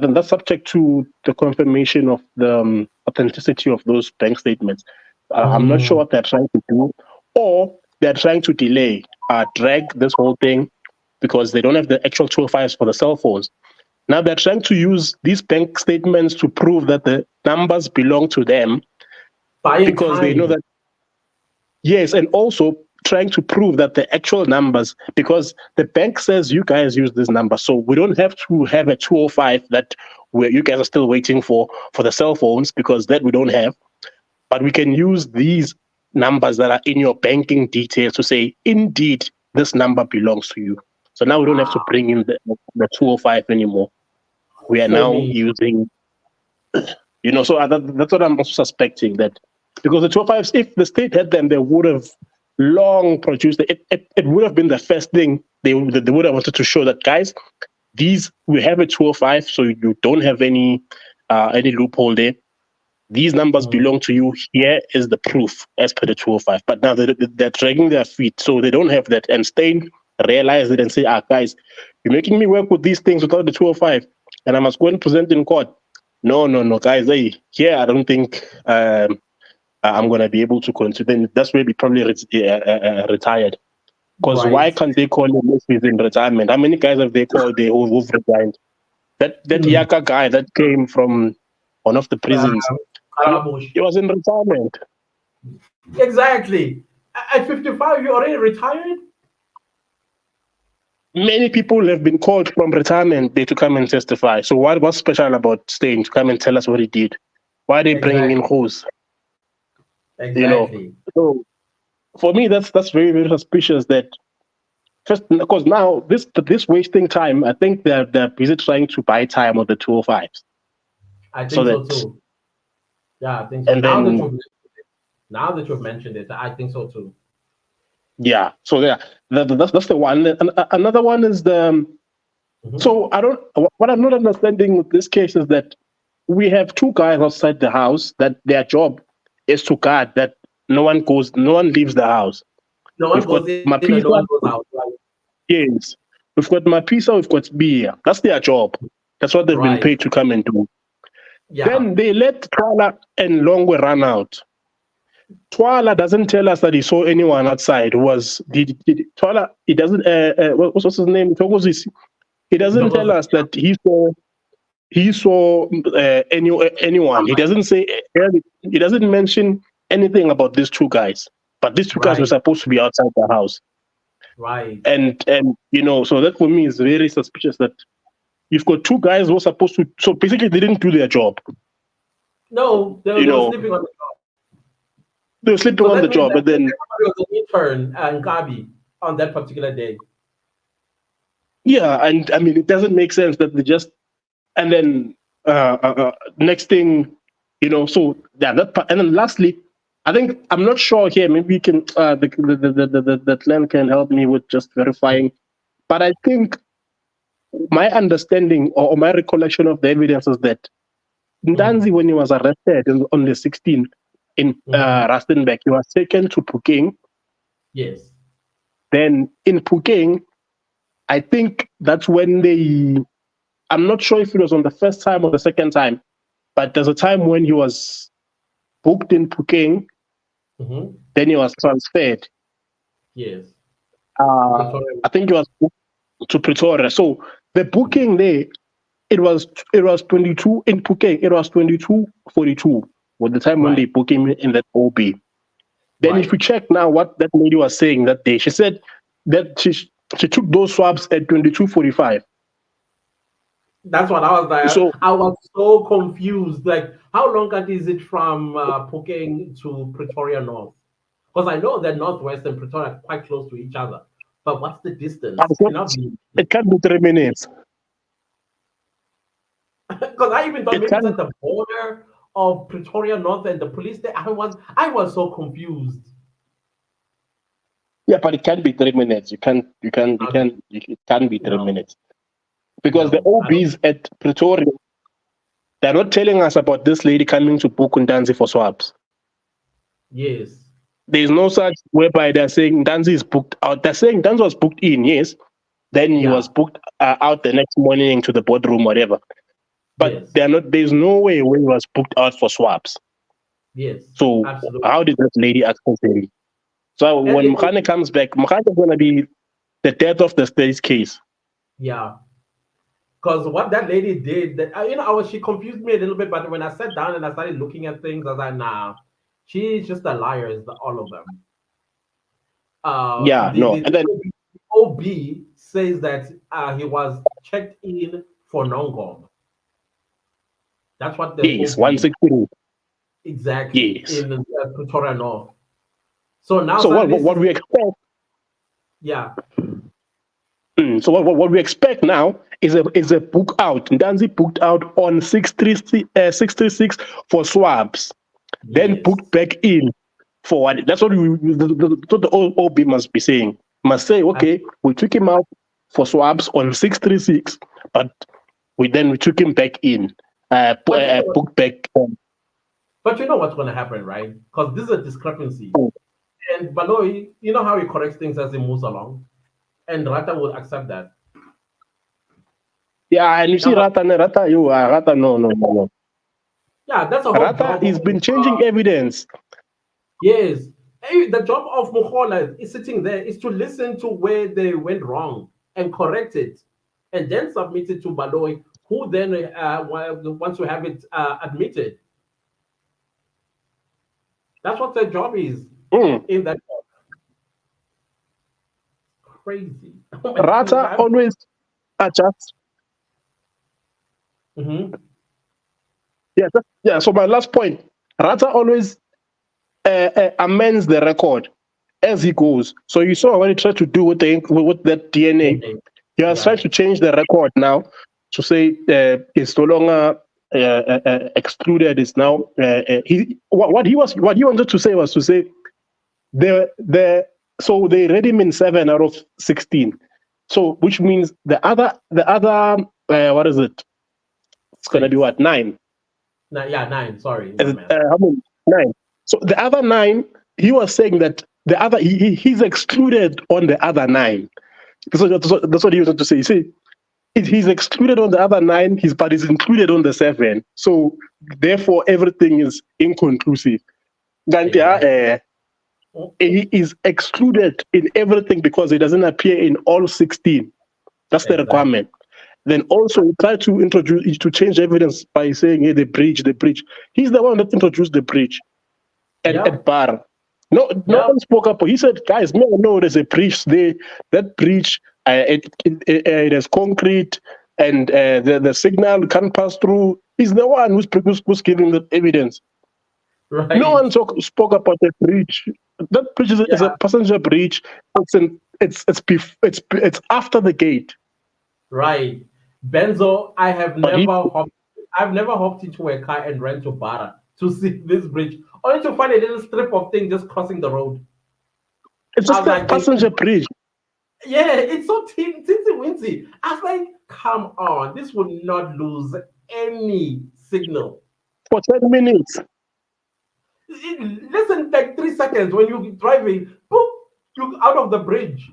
then that's subject to the confirmation of the authenticity of those bank statements. I'm not sure what they're trying to do, or they're trying to delay, drag this whole thing because they don't have the actual 205s for the cell phones. Now they're trying to use these bank statements to prove that the numbers belong to them because they know that. Yes, and also trying to prove that the actual numbers, because the bank says you guys use this number, so we don't have to have a 205 that you guys are still waiting for the cell phones, because that we don't have. But we can use these numbers that are in your banking details to say, indeed, this number belongs to you. So now we don't have to bring in the 205 anymore. We are now using, so that's what I'm also suspecting, that because the 205s, if the state had them, they would have long produced it. It would have been the first thing they would have wanted to show that, guys, we have a 205, so you don't have any loophole there. These numbers belong to you. Here is the proof as per the 205. But now they're dragging their feet, so they don't have that. And Stein realized it and say, guys, you're making me work with these things without the 205, and I must go and present in court. No, guys, here I don't think I'm going to be able to continue. That's where we probably retired. Because why can't they call him if he's in retirement? How many guys have they called who've resigned? That Yaka guy that came from one of the prisons, he was in retirement. Exactly. At 55, you already retired? Many people have been called from retirement there to come and testify. So what's special about staying to come and tell us what he did? Why are they bringing in who's? Exactly. So for me, that's very, very suspicious. That first, because now this wasting time, I think they're busy trying to buy time on the 205s. I think so too. Yeah, I think so. And now that you've mentioned it, I think so too. Yeah. So that's the one. And another one is the. So what I'm not understanding with this case is that we have two guys outside the house that their job is to guard that no one leaves the house. No one goes in, no one goes out. Right? Yes. We've got Mapisa, we've got Bia. That's their job. That's what they've been paid to come and do. Yeah. Then they let Kala and Longwe run out. Twala doesn't tell us that he saw anyone outside. Twala? He doesn't. What's his name? He doesn't tell us that he saw anyone. He doesn't say. He doesn't mention anything about these two guys. But these two guys were supposed to be outside the house. Right. And so that for me is very suspicious that you've got two guys who are supposed to. So basically, they didn't do their job. No, they were sleeping on the job. They were sleeping on the job, but then was an intern and Gabi on that particular day. Yeah, and I mean, it doesn't make sense that they just and then next thing, so yeah, that part. And then lastly, I think I'm not sure here. Maybe we can the clan can help me with just verifying. But I think my understanding or my recollection of the evidence is that Ndanzi, when he was arrested on the 16th in Rustenburg, he was taken to Puking. Yes. Then in Puking, I think that's when I'm not sure if it was on the first time or the second time, but there's a time when he was booked in Puking, then he was transferred. Yes. I think he was booked to Pretoria. So the booking there, it was 22 in Puking. It was 22:42 was the time when they booked him in that OB. Then if you check now what that lady was saying that day, she said that she took those swabs at 22:45. That's what I was like. So, I was so confused. Like, how long is it from Puking to Pretoria North? Because I know that Northwest and Pretoria are quite close to each other. But what's the distance? It can't be 3 minutes. Because I even thought maybe it's at the border of Pretoria North and the police there. I was so confused. Yeah, but it can't be 3 minutes. It can't be 3 minutes. Because the OBs at Pretoria, they're not telling us about this lady coming to book Ndanzi for swabs. Yes. There's no such whereby they're saying Ndanzi is booked out. They're saying Ndanzi was booked in, yes. Then he was booked out the next morning to the boardroom, whatever. But they're not. There's no way when he was booked out for swabs. Yes. So absolutely. How did that lady access him? So when Mkhane comes back, Mkhane is going to be the death of the state's case. Yeah. Because what that lady did, she confused me a little bit, but when I sat down and I started looking at things, I was like, nah, she's just a liar, all of them. The OB says that he was checked in for Nongom. That's what the OB 163. Exactly. Yes. In Pretoria North. So now, what we expect? Yeah. So what we expect now is a book out. Ndanzi booked out on 636 for swabs, then booked back in for what? That's what the OB must be saying. Must say, okay, we took him out for swabs on 636, but we took him back in, booked back. But you know what's going to happen, right? Because this is a discrepancy. And Baloyi, you know how he corrects things as he moves along? And Ratha will accept that. Yeah, and you see Ratha, no. Yeah, that's a whole Ratha has been changing evidence. Yes. Hey, the job of Mukhola is sitting there is to listen to where they went wrong and correct it, and then submit it to Baloyi, who then wants to have it admitted. That's what their job is in that job. Crazy. Ratha always adjusts. Yeah. So my last point, Ratha always amends the record as he goes. So you saw what he tried to do with that DNA. He was trying to change the record now to say it's no longer excluded. It's now what he wanted to say was to say so they read him in 7 out of 16. So which means the other what is it? It's gonna be what, 9? 9. Sorry. How many? 9. So the other 9, he was saying that the other he's excluded on the other 9. That's what he wanted to say. You see, he's excluded on the other 9, but he's included on the 7. So therefore, everything is inconclusive. Gantia, he is excluded in everything because he doesn't appear in all 16. That's the requirement. Then also he tried to change evidence by saying, hey, the bridge. He's the one that introduced the bridge at bar. No one spoke up. He said, guys, no, there's a bridge there. That bridge, it has concrete and the signal can't pass through. He's the one who's giving the evidence. Right. No one spoke about the bridge. That bridge is a passenger bridge. It's after the gate. Right. Benzo, I've never hopped into a car and ran to Bara to see this bridge, only to find a little strip of thing just crossing the road. It's just a passenger bridge. Yeah, it's so teensy-wincy. I was like, come on, this would not lose any signal. For 10 minutes. Less than like 3 seconds when you're driving, boop, you're out of the bridge.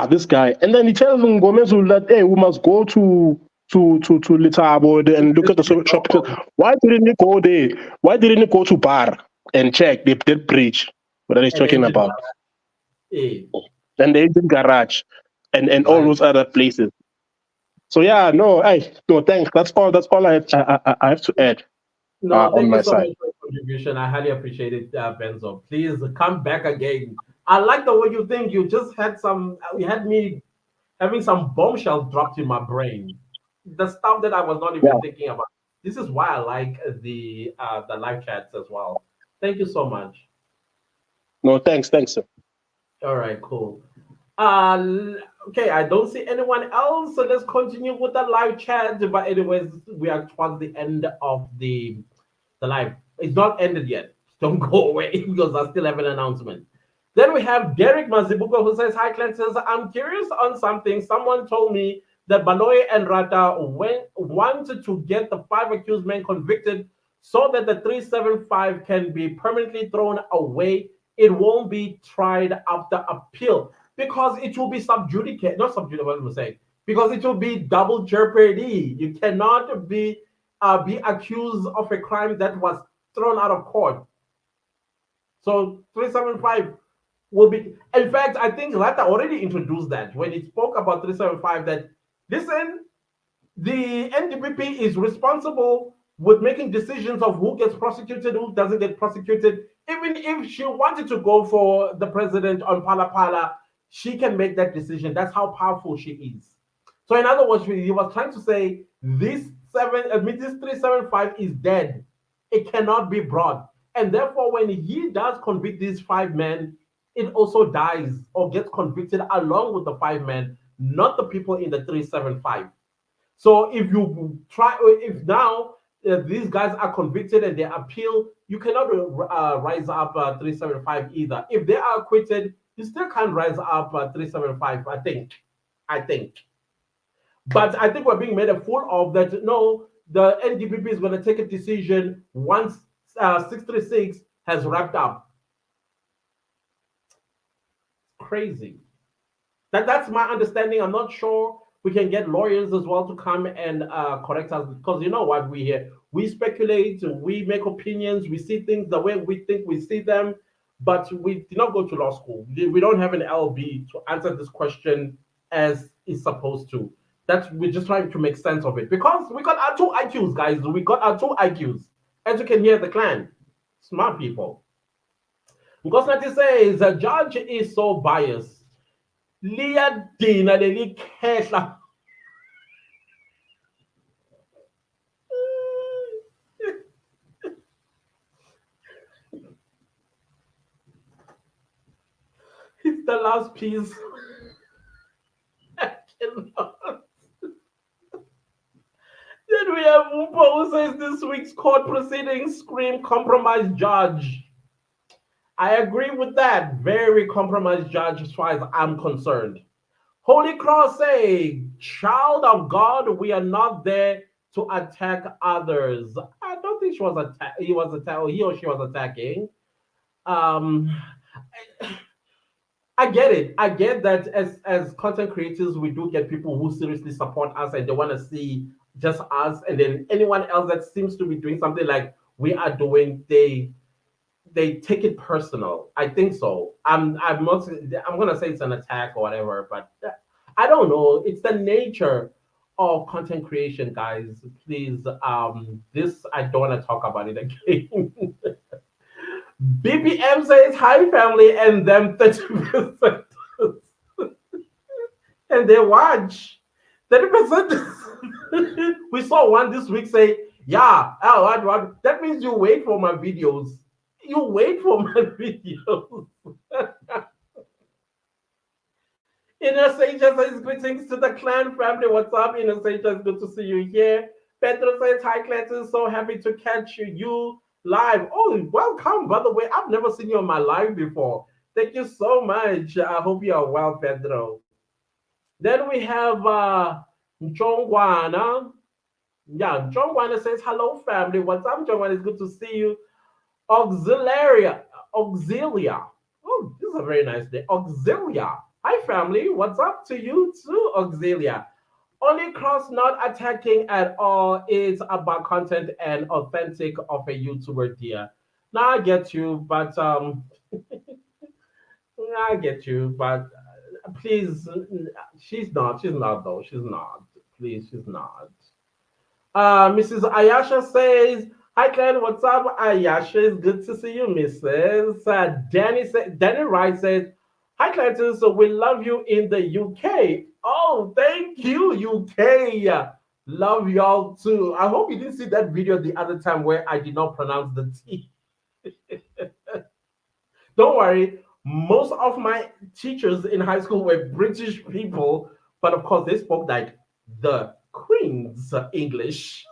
This guy. And then he tells Ngomezu that, hey, we must go to Litabo and look at the shop. Why didn't he go there? Why didn't he go to Bar and check the bridge? What are they talking about? And the engine garage and all those other places. So thanks. That's all I have to add. No, thank on my you so side. much for your contribution. I highly appreciate it, Benzo. Please come back again. I like the way you think. You just had me having some bombshells dropped in my brain. The stuff that I was not even thinking about. This is why I like the live chats as well. Thank you so much. No, thanks, sir. All right, cool. Okay, I don't see anyone else, so let's continue with the live chat. But anyways, we are towards the end of the live. It's not ended yet. Don't go away because I still have an announcement. Then we have Derek Mazibuko who says, hi, Clancy. I'm curious on something. Someone told me that Baloyi and Ratha wanted to get the 5 accused men convicted so that the 375 can be permanently thrown away. It won't be tried after appeal because it will be not subjudicated, what am I saying? Because it will be double jeopardy. You cannot be accused of a crime that was thrown out of court. So 375 will be, in fact, I think Ratha already introduced that when he spoke about 375 that, listen, the NDPP is responsible with making decisions of who gets prosecuted, who doesn't get prosecuted. Even if she wanted to go for the president on Pala Pala, she can make that decision. That's how powerful she is. So in other words, he was trying to say this 375 is dead. It cannot be brought. And therefore, when he does convict these 5 men, it also dies or gets convicted along with the 5 men, not the people in the 375. So if now these guys are convicted and they appeal, you cannot rise up 375 either. If they are acquitted, you still can't rise up 375, I think. But I think we're being made a fool of that. No, the NDPP is going to take a decision once 636 has wrapped up. Crazy. That's my understanding. I'm not sure. We can get lawyers as well to come and correct us, because you know what, we speculate, we make opinions, we see things the way we think we see them, but we did not go to law school. We don't have an LB to answer this question as is supposed to. We're just trying to make sense of it, because we got our 2 IQs, guys. We got our 2 IQs, as you can hear the clan. Smart people. Because Nati says the judge is so biased. Leah Dina Leli Kesha. It's the last piece. I cannot. Then we have Upo who says this week's court proceedings scream compromised judge. I agree with that. Very compromised judge as far as I'm concerned. Holy Cross say, child of God, we are not there to attack others. I don't think he or she was attacking. I get it. I get that as content creators, we do get people who seriously support us and they want to see just us, and then anyone else that seems to be doing something like we are doing, they take it personal. I think so. I'm gonna say it's an attack or whatever, but I don't know. It's the nature of content creation, guys. Please, this I don't want to talk about it again. BPM says hi family and them 30%. And they watch 30%. We saw one this week say, yeah, what? That means you wait for my videos. You wait for my videos. Inner Sages says greetings to the clan family. What's up, Inner Sages? Good to see you here. Pedro says hi, Clayton. So happy to catch you live. Oh, welcome. By the way, I've never seen you on my live before. Thank you so much. I hope you are well, Pedro. Then we have Njongwana. Yeah, Njongwana says hello, family. What's up, Njongwana? It's good to see you. Auxilia. Oh, this is a very nice day. Auxilia. Hi, family. What's up to you too, Auxilia? Only cross not attacking at all. It's about content and authentic of a YouTuber, dear. Now I get you, but I get you, but please, she's not though. She's not. Please, she's not. Mrs. Ayasha says, hi, Clan. What's up, Ayasha? It's good to see you, Mrs. Danny Wright says, hi, Clan. So we love you in the UK. Oh, thank you, UK. Love y'all too. I hope you didn't see that video the other time where I did not pronounce the T. Don't worry. Most of my teachers in high school were British people, but of course they spoke like the Queen's English.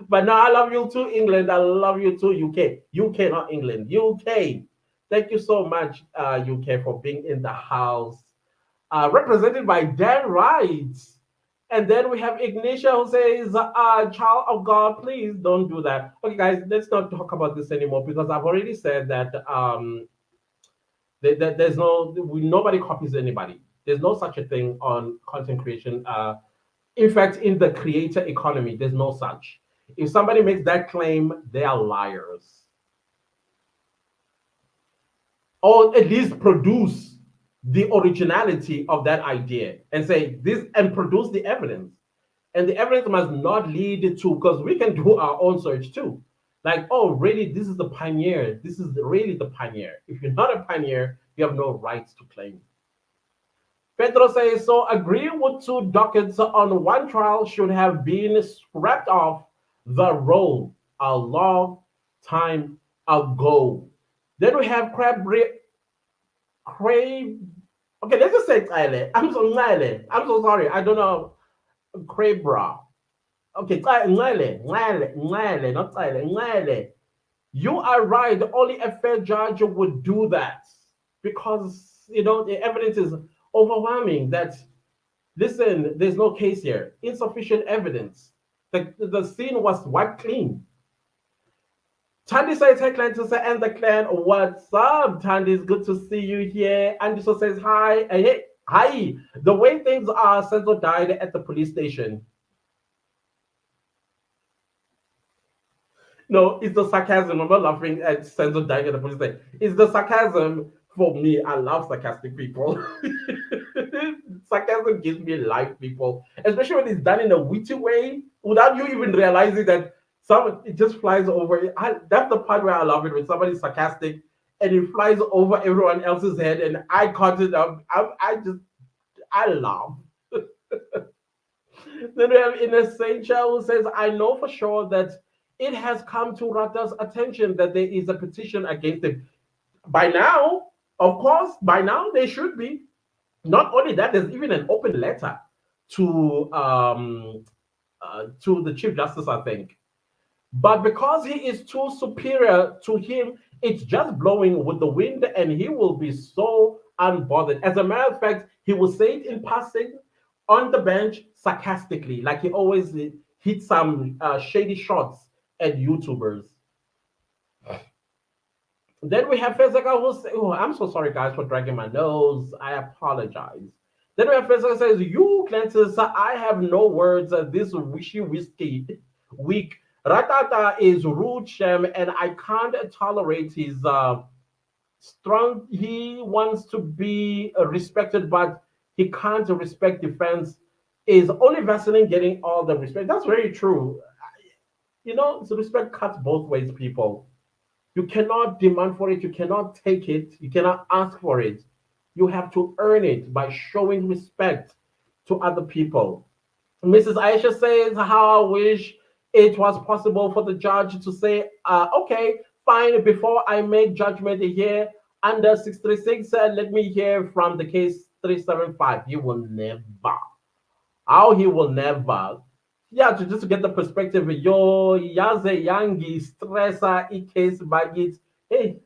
But now I love you too, England. I love you too, UK. UK, not England. UK. Thank you so much, UK, for being in the house. Represented by Dan Wright. And then we have Ignitia who says, child of God, please don't do that. Okay, guys, let's not talk about this anymore because I've already said that there's nobody copies anybody. There's no such a thing on content creation. In fact, in the creator economy, there's no such. If somebody makes that claim, they are liars. Or at least produce the originality of that idea and say this and produce the evidence. And the evidence must not lead to, because we can do our own search too. Like, oh, really, this is the pioneer. This is really the pioneer. If you're not a pioneer, you have no rights to claim. Pedro says, so agree with 2 dockets on 1 trial should have been scrapped off the roll a long time ago. Then we have Crave. Okay, let's just say Tyler. I'm so sorry. I don't know. Crabra. Okay, not Tyler. You are right. Only a fair judge would do that because the evidence is overwhelming. That listen, there's no case here. Insufficient evidence. The scene was wiped clean. Tandy says, hey, clan to say, and the clan, what's up, Tandy? It's good to see you here. And so says, hi. Hey, hi. The way things are, Senzo died at the police station. No, it's the sarcasm. I'm not laughing at Senzo dying at the police station. It's the sarcasm for me. I love sarcastic people. Sarcasm gives me life, people. Especially when it's done in a witty way, without you even realizing that it just flies over. That's the part where I love it, when somebody's sarcastic and it flies over everyone else's head and I caught it up. I laugh. Then we have Innocentia who says, I know for sure that it has come to Ratha's attention that there is a petition against him. By now, of course, there should be. Not only that, there's even an open letter to the Chief Justice, I think. But because he is too superior to him, it's just blowing with the wind and he will be so unbothered. As a matter of fact, he will say it in passing on the bench sarcastically, like he always hits some shady shots at YouTubers. Then we have Fezeka who say, oh, I'm so sorry, guys, for dragging my nose. I apologize. Then my professor says, "You, Clancy, I have no words. This wishy whiskey week. Ratata is rude, Shem, and I can't tolerate his strong. He wants to be respected, but he can't respect defense. Is only Vaseline getting all the respect? That's very true. You know, so respect cuts both ways, people. You cannot demand for it, you cannot take it, you cannot ask for it. You have to earn it by showing respect to other people. Mrs. Aisha says, "How I wish it was possible for the judge to say, okay, fine, before I make judgment here under 636, let me hear from the case 375. He will never. How he will never. Yeah, to just get the perspective, yo, yaze yangi stressa case bagit. Hey,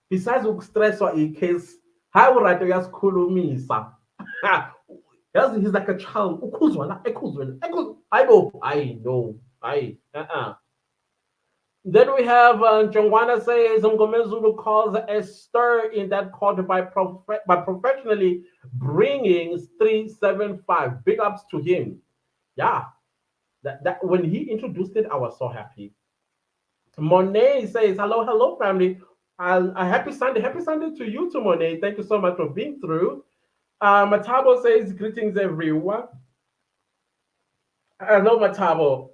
besides stressor case, how right uyasikhulumisa. Yazi, he's like a child. Ukuzwa la, ekuzwa la, I know. Then we have Jongwana says Mgomezulu calls a stir in that court by professionally bringing 375. Big ups to him. Yeah, that when he introduced it, I was so happy. Monet says, hello, family. A happy Sunday to you too, Monet. Thank you so much for being through. Matabo says, greetings, everyone. Hello, Matabo.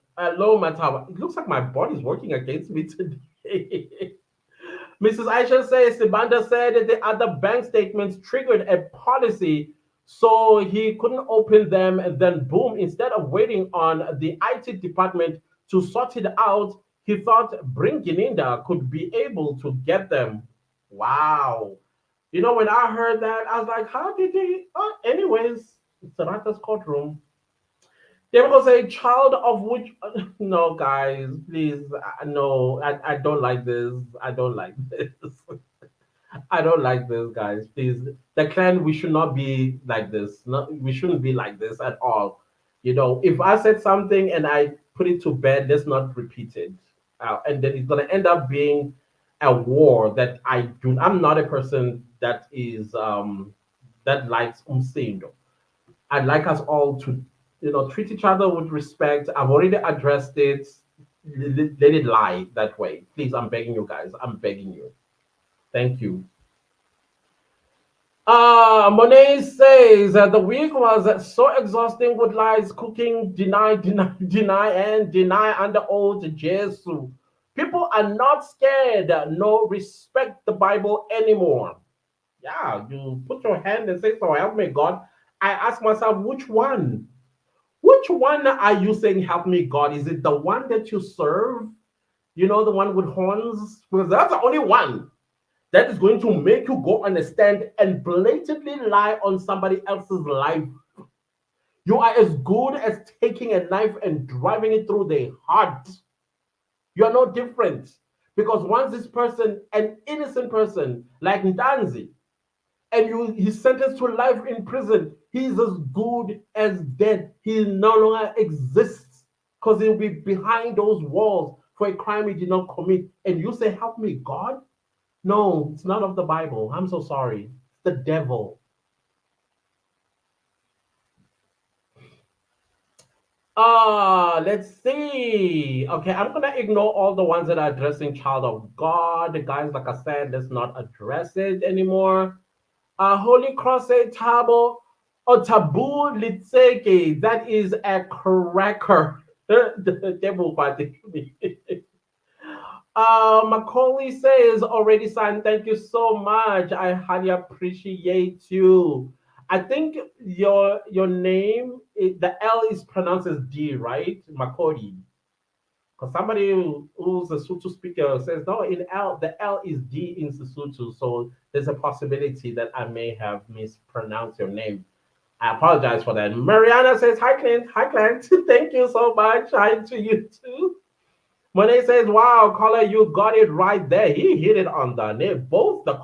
It looks like my body's working against me today. Mrs. Aisha says, Sibanda said that the other bank statements triggered a policy, so he couldn't open them, and then boom, instead of waiting on the IT department to sort it out, he thought Brinkininda could be able to get them. Wow. You know, when I heard that, I was like, how did he? Oh, anyways, it's Ratha's courtroom. They were gonna say child of which no guys, please. No, I don't like this. I don't like this. I don't like this, guys. Please. The clan, we should not be like this. We shouldn't be like this at all. You know, if I said something and I put it to bed, let's not repeat it. And then it's gonna end up being a war that I'm not a person that is that likes umsindo. I'd like us all to, treat each other with respect. I've already addressed it. Let it lie that way. Please, I'm begging you guys. I'm begging you. Thank you. Monet says the week was so exhausting with lies, cooking, deny, and deny under oath Jesus. People are not scared, no respect the Bible anymore. Yeah, you put your hand and say, so help me God. I ask myself, which one? Which one are you saying, help me God? Is it the one that you serve? You know, the one with horns? Because that's the only one that is going to make you go on a stand and blatantly lie on somebody else's life. You are as good as taking a knife and driving it through their heart. You are no different. Because once this person, an innocent person like Ntanzi, and he's sentenced to life in prison, he's as good as dead. He no longer exists because he'll be behind those walls for a crime he did not commit. And you say, help me, God? No, it's not of the Bible. I'm so sorry. It's the devil. Let's see. Okay, I'm gonna ignore all the ones that are addressing child of God. Guys, like I said, let's not address it anymore. Holy Cross Tabo or Tabu Litseke. That is a cracker. The devil party. Macaulay says already signed. Thank you so much. I highly appreciate you. I think your name, the L is pronounced as D, right? Macaulay. Because somebody who's a Sotho speaker says, no, the L is D in Sotho. So there's a possibility that I may have mispronounced your name. I apologize for that. Mariana says, hi, Clint. Hi, Clint. Thank you so much. Hi to you too. Monet says, wow, caller, you got it right there. He hit it on the nail. Both the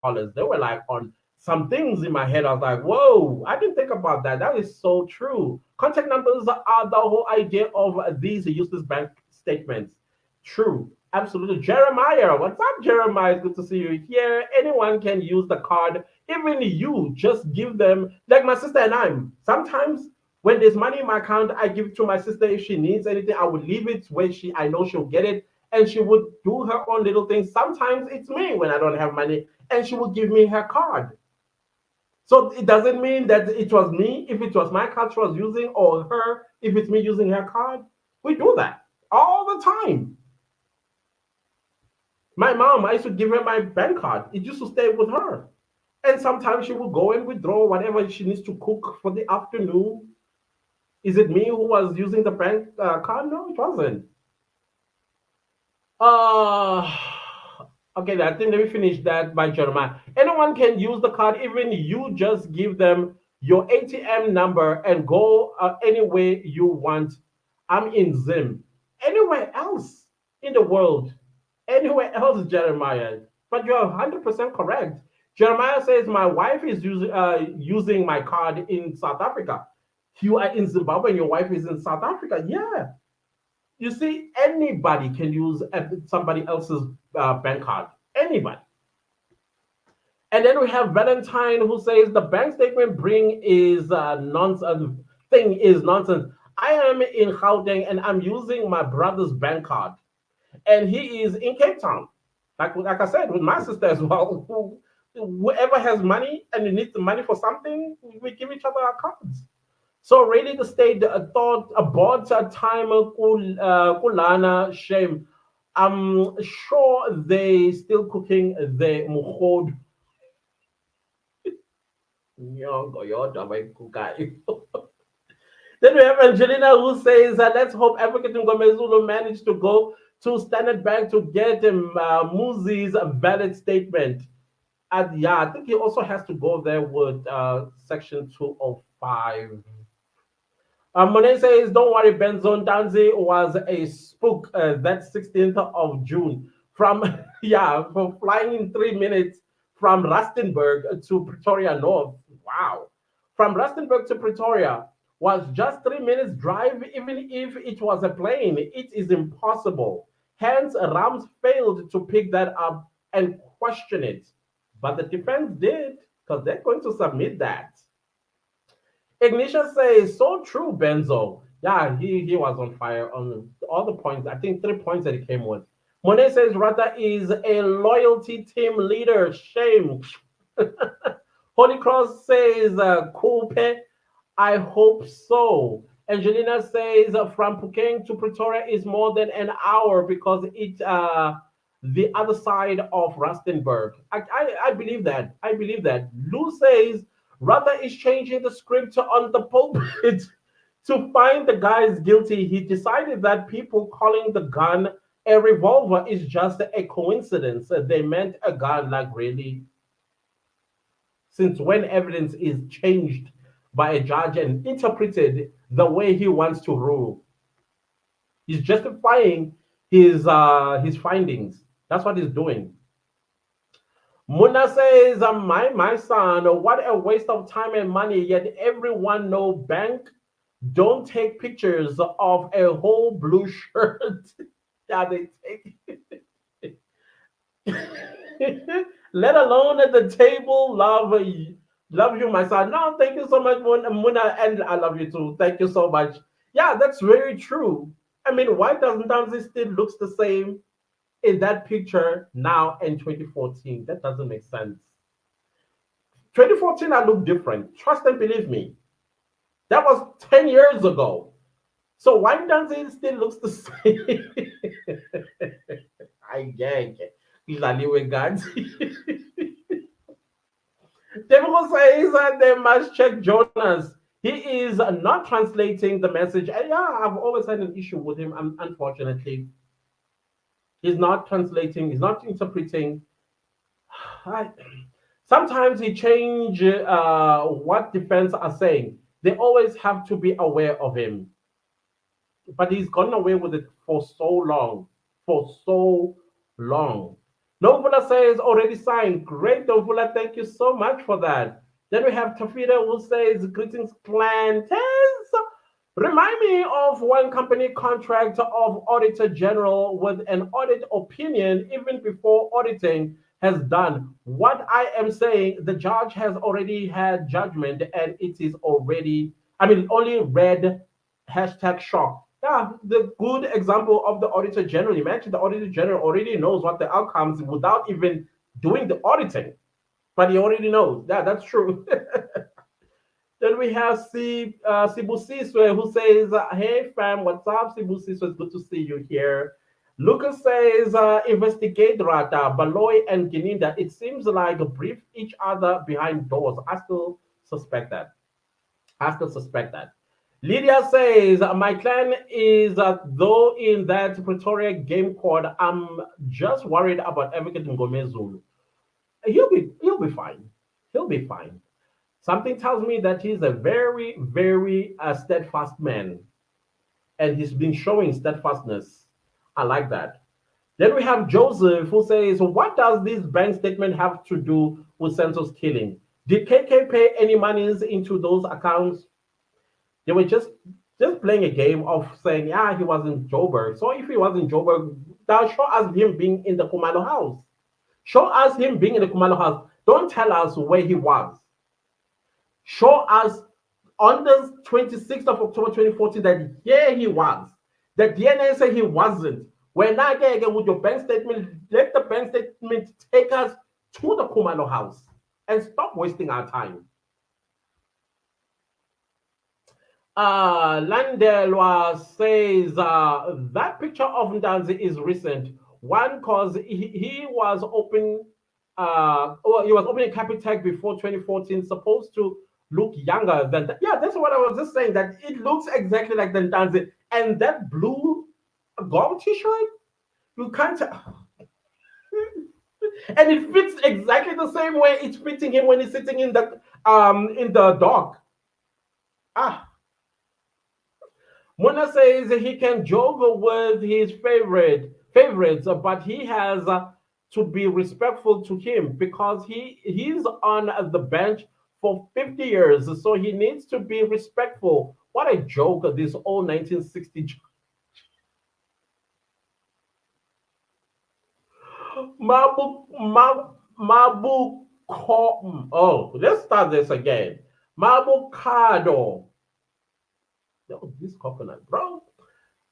callers, they were like on some things in my head. I was like, whoa, I didn't think about that. That is so true. Contact numbers are the whole idea of these useless bank statements. True. Absolutely. Jeremiah, what's up, Jeremiah? It's good to see you here. Anyone can use the card. Even you, just give them, like my sister and I. Sometimes when there's money in my account, I give it to my sister. If she needs anything, I would leave it where I know she'll get it. And she would do her own little things. Sometimes it's me when I don't have money, and she would give me her card. So it doesn't mean that it was me if it was my card she was using, or her if it's me using her card. We do that all the time. My mom, I used to give her my bank card. It used to stay with her. And sometimes she will go and withdraw whatever she needs to cook for the afternoon. Is it me who was using the bank card? No, it wasn't. Uh, okay, I think let me finish that by Jeremiah. Anyone can use the card, even you just give them your ATM number and go anywhere you want. I'm in Zim. Anywhere else in the world, anywhere else, Jeremiah. But you're 100% correct. Jeremiah says, my wife is using my card in South Africa. You are in Zimbabwe and your wife is in South Africa. Yeah. You see, anybody can use somebody else's bank card. Anybody. And then we have Valentine who says the bank statement bring is nonsense. Thing is nonsense. I am in Gauteng and I'm using my brother's bank card, and he is in Cape Town. Like I said, with my sister as well. Whoever has money and needs the money for something, we give each other our cards. So really the state thought about a time kulana shame. I'm sure they still cooking the mukhod. Then we have Angelina who says, let's hope Advocate Ngomezulu managed to go to Standard Bank to get Muzi's valid statement. And yeah, I think he also has to go there with Section 205. Monet says, don't worry, Benzon Danzi was a spook that 16th of June from, for flying in 3 minutes from Rustenburg to Pretoria North. Wow. From Rustenburg to Pretoria was just 3 minutes drive, even if it was a plane. It is impossible. Hence, Rams failed to pick that up and question it. But the defense did, because they're going to submit that. Ignition says, so true, Benzo. Yeah, he was on fire on all the points. I think 3 points that he came with. Monet says, Ratha is a loyalty team leader. Shame. Holy Cross says, Coupe. I hope so. Angelina says, from Pukeng to Pretoria is more than an hour because it's the other side of Rustenburg. I believe that. I believe that. Lou says, Ratha is changing the script on the pulpit to find the guy is guilty. He decided that people calling the gun a revolver is just a coincidence. They meant a gun, like really. Since when evidence is changed by a judge and interpreted the way he wants to rule, he's justifying his findings. That's what he's doing. Muna says, my son, what a waste of time and money, yet everyone know bank don't take pictures of a whole blue shirt. Yeah, they take let alone at the table. Love you, my son. No, thank you so much, Muna, and I love you too. Thank you so much. Yeah, that's very true. I mean, why doesn't Danzi still looks the same in that picture now in 2014? That doesn't make sense. 2014, I look different. Trust and believe me. That was 10 years ago. So why does it still looks the same? I gang. With God. Devil says that they must check Jonas. He is not translating the message. And yeah, I've always had an issue with him, unfortunately. He's not translating, he's not interpreting. Sometimes he change what defense are saying. They always have to be aware of him. But he's gone away with it for so long. For so long. Novula says, already signed. Great, Novula. Thank you so much for that. Then we have Tafida who says, greetings, clan. Remind me of one company contract of Auditor General with an audit opinion even before auditing has done. What I am saying, the judge has already had judgment and it is already, only read hashtag shock. Yeah, the good example of the Auditor General. Imagine the Auditor General already knows what the outcomes without even doing the auditing, but he already knows. Yeah, that's true. Then we have Sibu Siswe who says, hey fam, what's up? Sibu Siswe, it's good to see you here. Lucas says, investigate Rata, Baloy, and Gininda. It seems like brief each other behind doors. I still suspect that. Lydia says, my clan is, though in that Pretoria game code, I'm just worried about Advocate Ngomezulu. He'll be fine. He'll be fine. Something tells me that he's a very, very steadfast man, and he's been showing steadfastness. I like that. Then we have Joseph who says, what does this bank statement have to do with Senso's killing? Did KK pay any monies into those accounts? They were just playing a game of saying, yeah, he was in Joburg. So if he was in Joburg, now show us him being in the Kumalo house. Show us him being in the Kumalo house. Don't tell us where he was. Show us on the 26th of October 2014 that here he was. The DNA said he wasn't. When I get again with your bank statement, let the bank statement take us to the Kumalo house and stop wasting our time. Landelwa says that picture of Ndanzi is recent. One, because he was open, he was opening Capitec before 2014, supposed to look younger than that. Yeah, that's what I was just saying, that it looks exactly like the Ndanzi. And that blue gold t-shirt, you can't and it fits exactly the same way it's fitting him when he's sitting in the dock. Mona says he can joke with his favorites, but he has to be respectful to him because he's on the bench for 50 years, so he needs to be respectful. What a joke, this old 1960 joke. Let's start this again. Mabukado. Oh, this coconut, bro.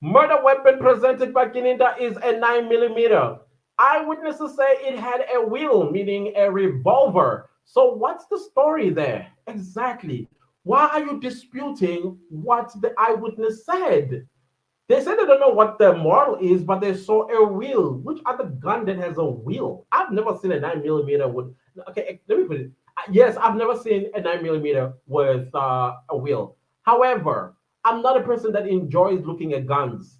Murder weapon presented by Gininda is a 9mm. Eyewitnesses say it had a wheel, meaning a revolver. So what's the story there? Exactly. Why are you disputing what the eyewitness said? They said they don't know what the moral is, but they saw a wheel. Which other gun that has a wheel? I've never seen a 9mm with. Okay, let me put it. Yes, I've never seen a 9mm with a wheel. However, I'm not a person that enjoys looking at guns.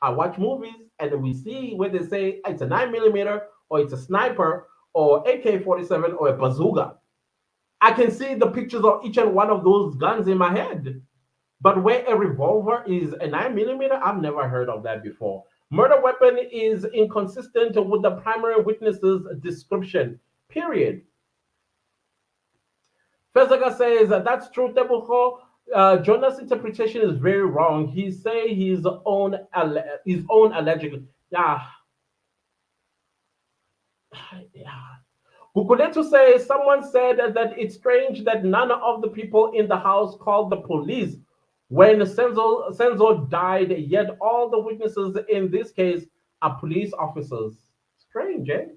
I watch movies and we see where they say it's a 9mm or it's a sniper or AK-47 or a bazooka. I can see the pictures of each and one of those guns in my head. But where a revolver is a 9mm, I've never heard of that before. Murder weapon is inconsistent with the primary witness's description, period. Fezaga says, that's true, Tebucho. Jonas' interpretation is very wrong. He say his own allegedly. Yeah. Kukuletu says, someone said that it's strange that none of the people in the house called the police when Senzo died, yet all the witnesses in this case are police officers. Strange, eh?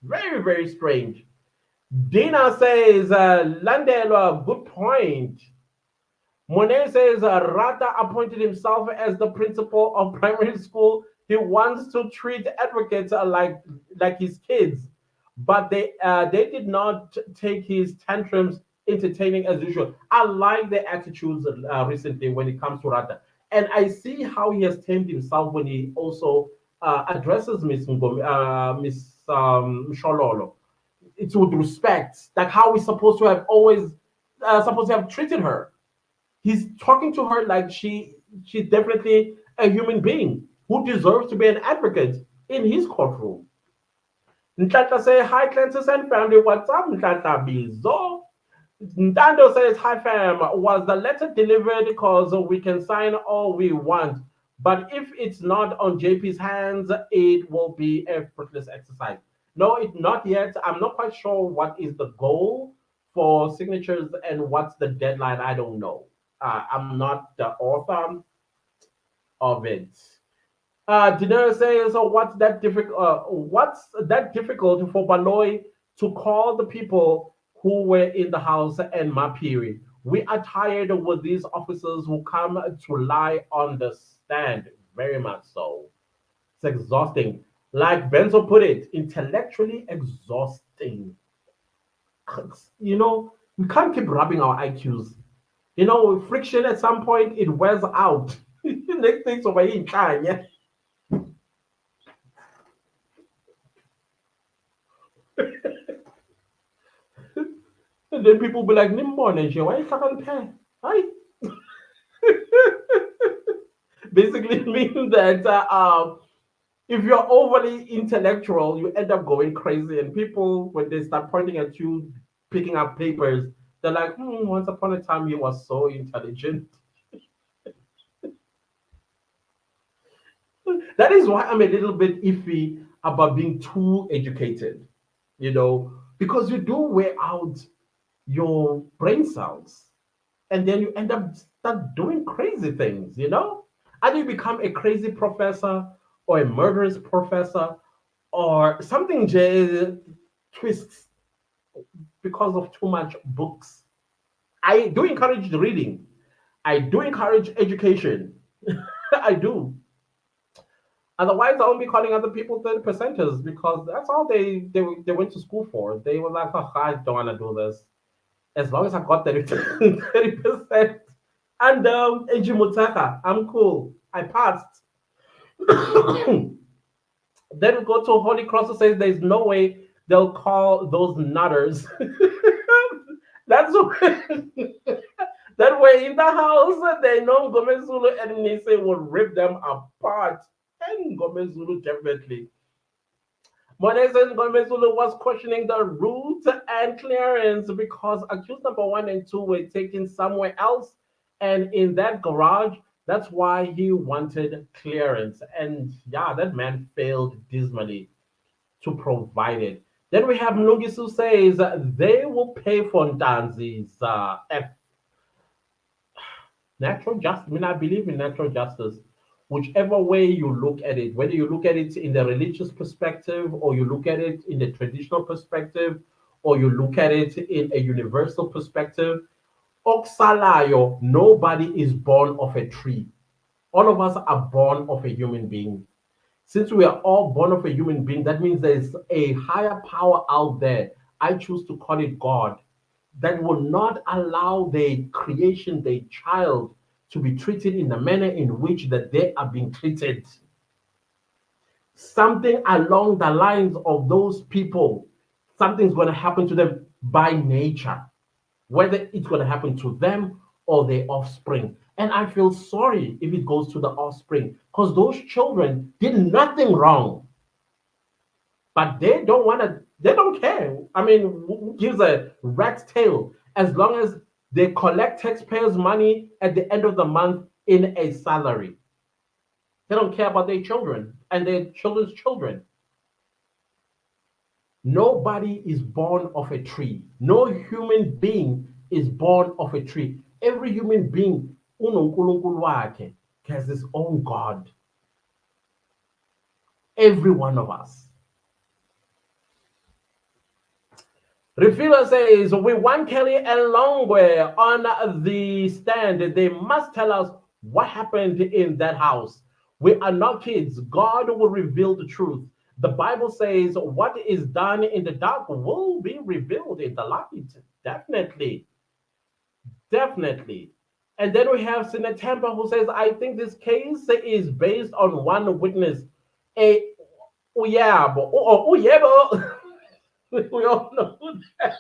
Very, very strange. Dina says, Landelo, good point. Monet says, Ratha appointed himself as the principal of primary school. He wants to treat advocates like his kids, but they did not take his tantrums entertaining as usual. I like the attitudes recently when it comes to Ratha, and I see how he has tamed himself when he also addresses Miss Shololo. It's with respect, like how we're supposed to have always treated her. He's talking to her like she's definitely a human being who deserves to be an advocate in his courtroom. Ntlata say, hi, Clancy and family. What's up, Ntlata Bizo? Dando says, hi fam, was the letter delivered? Because we can sign all we want. But if it's not on JP's hands, it will be a fruitless exercise. No, it not yet. I'm not quite sure what is the goal for signatures and what's the deadline. I don't know. I'm not the author of it. Dinero says, so what's that difficult for Baloy to call the people who were in the house and Mapiri? We are tired with these officers who come to lie on the stand. Very much so. It's exhausting. Like Benzo put it, intellectually exhausting. You know, we can't keep rubbing our IQs. You know, friction at some point it wears out. Next thing's over here in time, yeah. And then people be like, Nimbon, why you can't pay? Hi. Basically means that if you're overly intellectual, you end up going crazy. And people, when they start pointing at you, picking up papers, they're like, once upon a time, you were so intelligent. That is why I'm a little bit iffy about being too educated, because you do wear out your brain cells and then you end up start doing crazy things. Either you become a crazy professor or a murderous professor or something twists because of too much books. I do encourage the reading. I do encourage education. I do. Otherwise, I won't be calling other people 30 percenters because that's all they went to school for. They were like, oh, I don't want to do this. As long as I got 30%. And Ejimutaka, I'm cool. I passed. Then we go to Holy Cross who says there's no way they'll call those nutters. That's that way in the house, they know Gomezulu and Nise will rip them apart. And Gomezulu definitely. Monet says Gomezulu was questioning the route and clearance because accused number 1 and 2 were taken somewhere else. And in that garage, that's why he wanted clearance. And yeah, that man failed dismally to provide it. Then we have Nugis who says they will pay for Ntanzi's natural justice. I mean, I believe in natural justice. Whichever way you look at it, whether you look at it in the religious perspective, or you look at it in the traditional perspective, or you look at it in a universal perspective, Oksalayo, nobody is born of a tree. All of us are born of a human being. Since we are all born of a human being, that means there's a higher power out there. I choose to call it God, that will not allow the creation, the child, to be treated in the manner in which that they are being treated. Something along the lines of those people, something's going to happen to them by nature, whether it's going to happen to them or their offspring. And I feel sorry if it goes to the offspring, because those children did nothing wrong. But they don't care. I mean, who gives a rat's tail as long as they collect taxpayers' money at the end of the month in a salary. They don't care about their children and their children's children. Nobody is born of a tree. No human being is born of a tree. Every human being has his own God. Every one of us. Refiller says, we want Kelly and Longwe on the stand. They must tell us what happened in that house. We are not kids. God will reveal the truth. The Bible says what is done in the dark will be revealed in the light. Definitely. Definitely. And then we have Senator Tampa who says, I think this case is based on one witness. We all know that.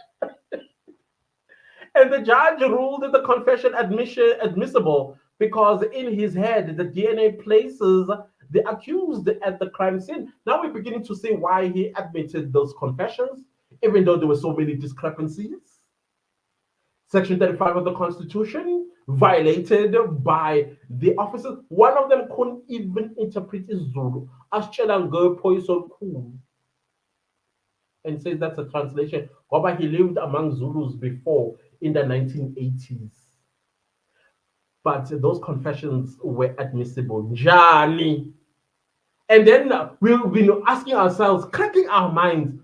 And the judge ruled the confession admissible because in his head, the DNA places the accused at the crime scene. Now we're beginning to see why he admitted those confessions, even though there were so many discrepancies. Section 35 of the Constitution violated by the officers. One of them couldn't even interpret Zulu. Aschelango Poison Cool. And says that's a translation. However, he lived among Zulus before in the 1980s. But those confessions were admissible. Jani. And then we've been asking ourselves, cracking our minds,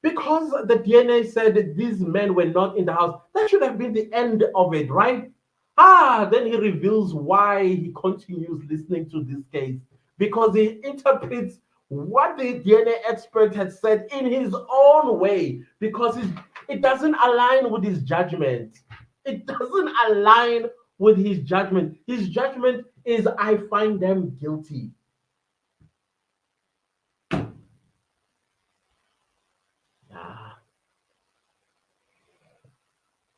because the DNA said that these men were not in the house, that should have been the end of it, right? Then he reveals why he continues listening to this case. Because he interprets what the DNA expert had said in his own way, because it doesn't align with his judgment. It doesn't align with his judgment. His judgment is, I find them guilty.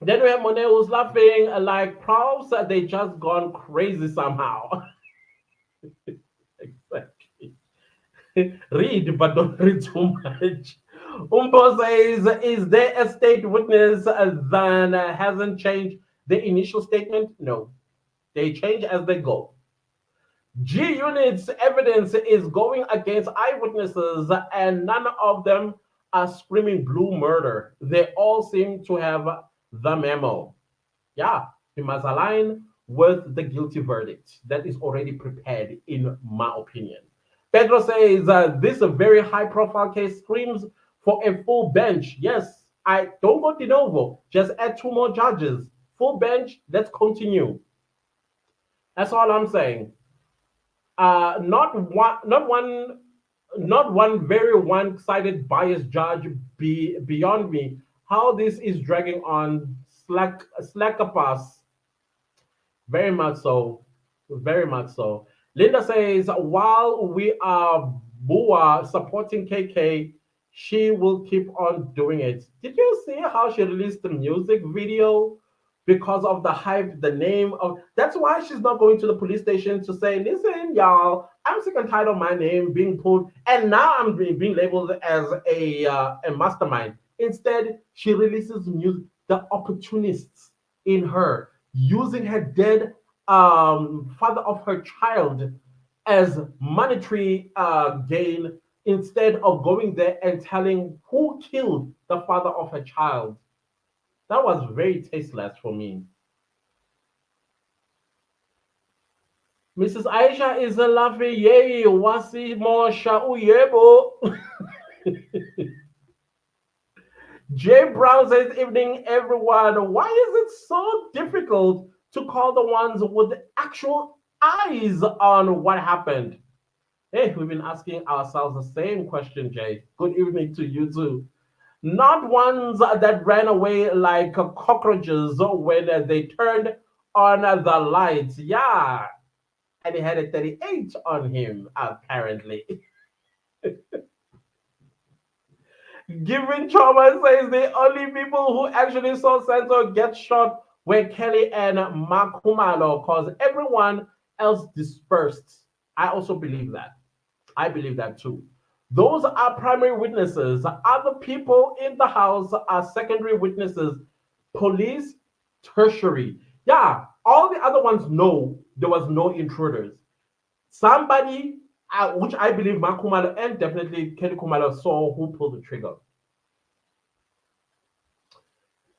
Then we have Monet who's laughing like profs, they just gone crazy somehow. Exactly. Read, but don't read too much. Umpo says, is there a state witness that hasn't changed the initial statement? No. They change as they go. G Unit's evidence is going against eyewitnesses, and none of them are screaming blue murder. They all seem to have the memo. Yeah, we must align with the guilty verdict that is already prepared, in my opinion. Pedro says this very high-profile case screams for a full bench. Yes, I don't go de novo. Just add 2 more judges. Full bench. Let's continue. That's all I'm saying. Not one very one-sided biased judge beyond me. How this is dragging on, slacker pass. Very much so. Very much so. Linda says, while we are Bua supporting KK, she will keep on doing it. Did you see how she released the music video? Because of the hype, the name of, that's why she's not going to the police station to say, listen, y'all, I'm sick and tired of my name being pulled, and now I'm being labeled as a mastermind. Instead, she releases music. The opportunists in her, using her dead father of her child as monetary gain, instead of going there and telling who killed the father of her child. That was very tasteless for me. Mrs. Aisha is laughing. Yay, wasi mosha uyebo. Jay Brown says, evening, everyone. Why is it so difficult to call the ones with actual eyes on what happened? Hey, we've been asking ourselves the same question, Jay. Good evening to you too. Not ones that ran away like cockroaches when they turned on the lights. Yeah. And he had a 38 on him, apparently. Given Trauma says the only people who actually saw Santo get shot were Kelly and Makumalo, because everyone else dispersed. I also believe that. I believe that too. Those are primary witnesses. Other people in the house are secondary witnesses. Police, tertiary. Yeah, all the other ones know there was no intruders. Somebody, which I believe Makumalo and definitely Kelly Kumalo, saw who pulled the trigger.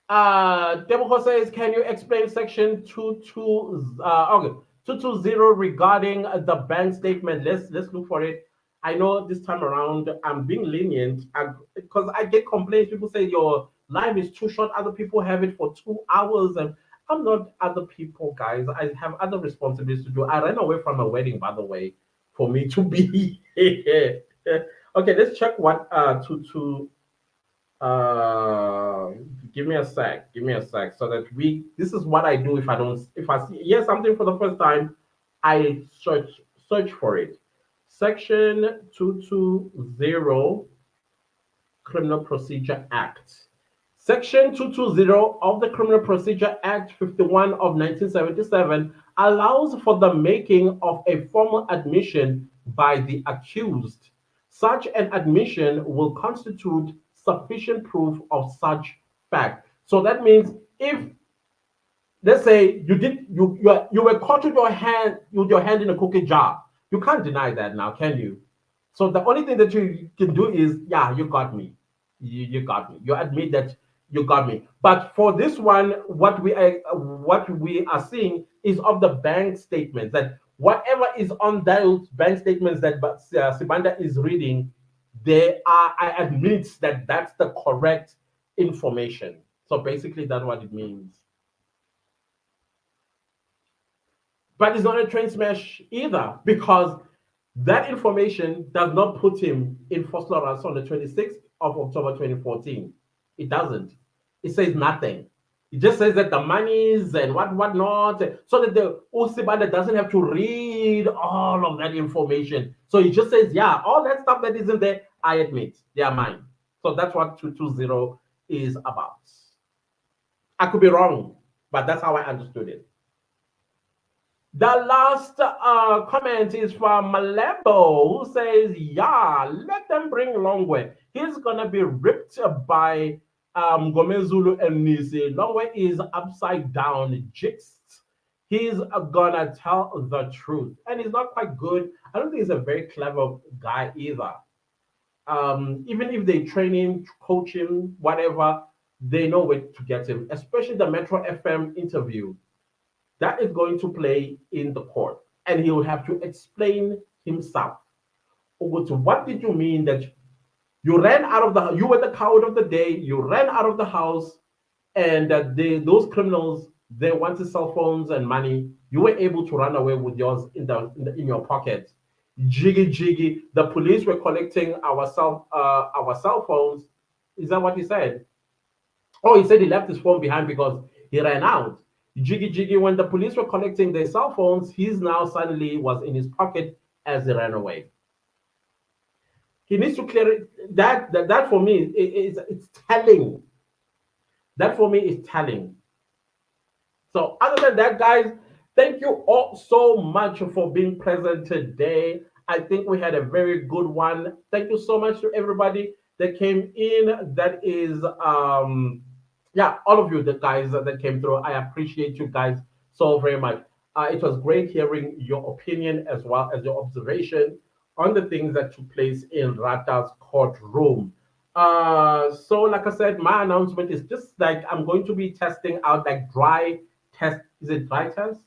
Deborah says, can you explain section 220 regarding the bank statement? Let's look for it. I know this time around I'm being lenient because I get complaints. People say your live is too short. Other people have it for 2 hours, and I'm not other people, guys. I have other responsibilities to do. I ran away from a wedding, by the way, for me to be here. Okay, let's check what give me a sec so that this is what I do if I hear something for the first time. I search for it. Section 220 Criminal Procedure Act. Section 220 of the Criminal Procedure Act 51 of 1977 allows for the making of a formal admission by the accused. Such an admission will constitute sufficient proof of such fact. So that means if let's say you were caught with your hand in a cookie jar, you can't deny that now, can you? So the only thing that you can do is, yeah, you got me. You got me. You admit that you got me. But for this one, what we are seeing is of the bank statements, that whatever is on those bank statements that Sibanda is reading, I admit that that's the correct information. So basically, that's what it means. But it's not a train smash either, because that information does not put him in forced arrest on the 26th of October 2014. It doesn't. It says nothing. It just says that the monies and what not, so that the Usibanda doesn't have to read all of that information. So it just says, yeah, all that stuff that isn't there, I admit, they are mine. So that's what 220 is about. I could be wrong, but that's how I understood it. The last comment is from Malebo, who says, yeah, let them bring Longwe. He's going to be ripped by Gomezulu and Nisi. Longwe is upside down, jixed. He's going to tell the truth. And he's not quite good. I don't think he's a very clever guy either. Even if they train him, coach him, whatever, they know where to get him, especially the Metro FM interview. That is going to play in the court, and he will have to explain himself. What did you mean that you ran out of the, you were the coward of the day, you ran out of the house, and those criminals, they wanted cell phones and money. You were able to run away with yours in your pocket. Jiggy, the police were collecting our cell phones. Is that what he said? Oh, he said he left his phone behind because he ran out. Jiggy, when the police were collecting their cell phones, his now suddenly was in his pocket as he ran away. He needs to clear it. That for me, it's telling. That for me is telling. So other than that, guys, thank you all so much for being present today. I think we had a very good one. Thank you so much to everybody that came in. That is yeah, all of you, the guys that came through, I appreciate you guys so very much. It was great hearing your opinion as well as your observation on the things that took place in Ratha's courtroom. So like I said, my announcement is just like I'm going to be testing out like dry test. Is it dry test?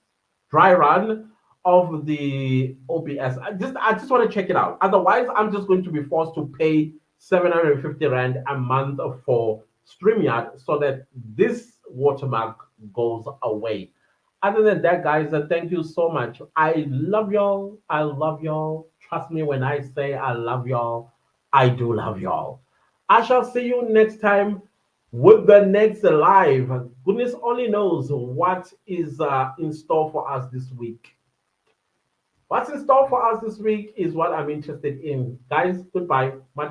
Dry run of the OBS. I just want to check it out. Otherwise, I'm just going to be forced to pay 750 Rand a month for StreamYard so that this watermark goes away. Other than that, guys, thank you so much. I love y'all. I love y'all. Trust me when I say I love y'all. I do love y'all. I shall see you next time with the next live. Goodness only knows what is in store for us this week. What's in store for us this week is what I'm interested in. Guys, goodbye. Much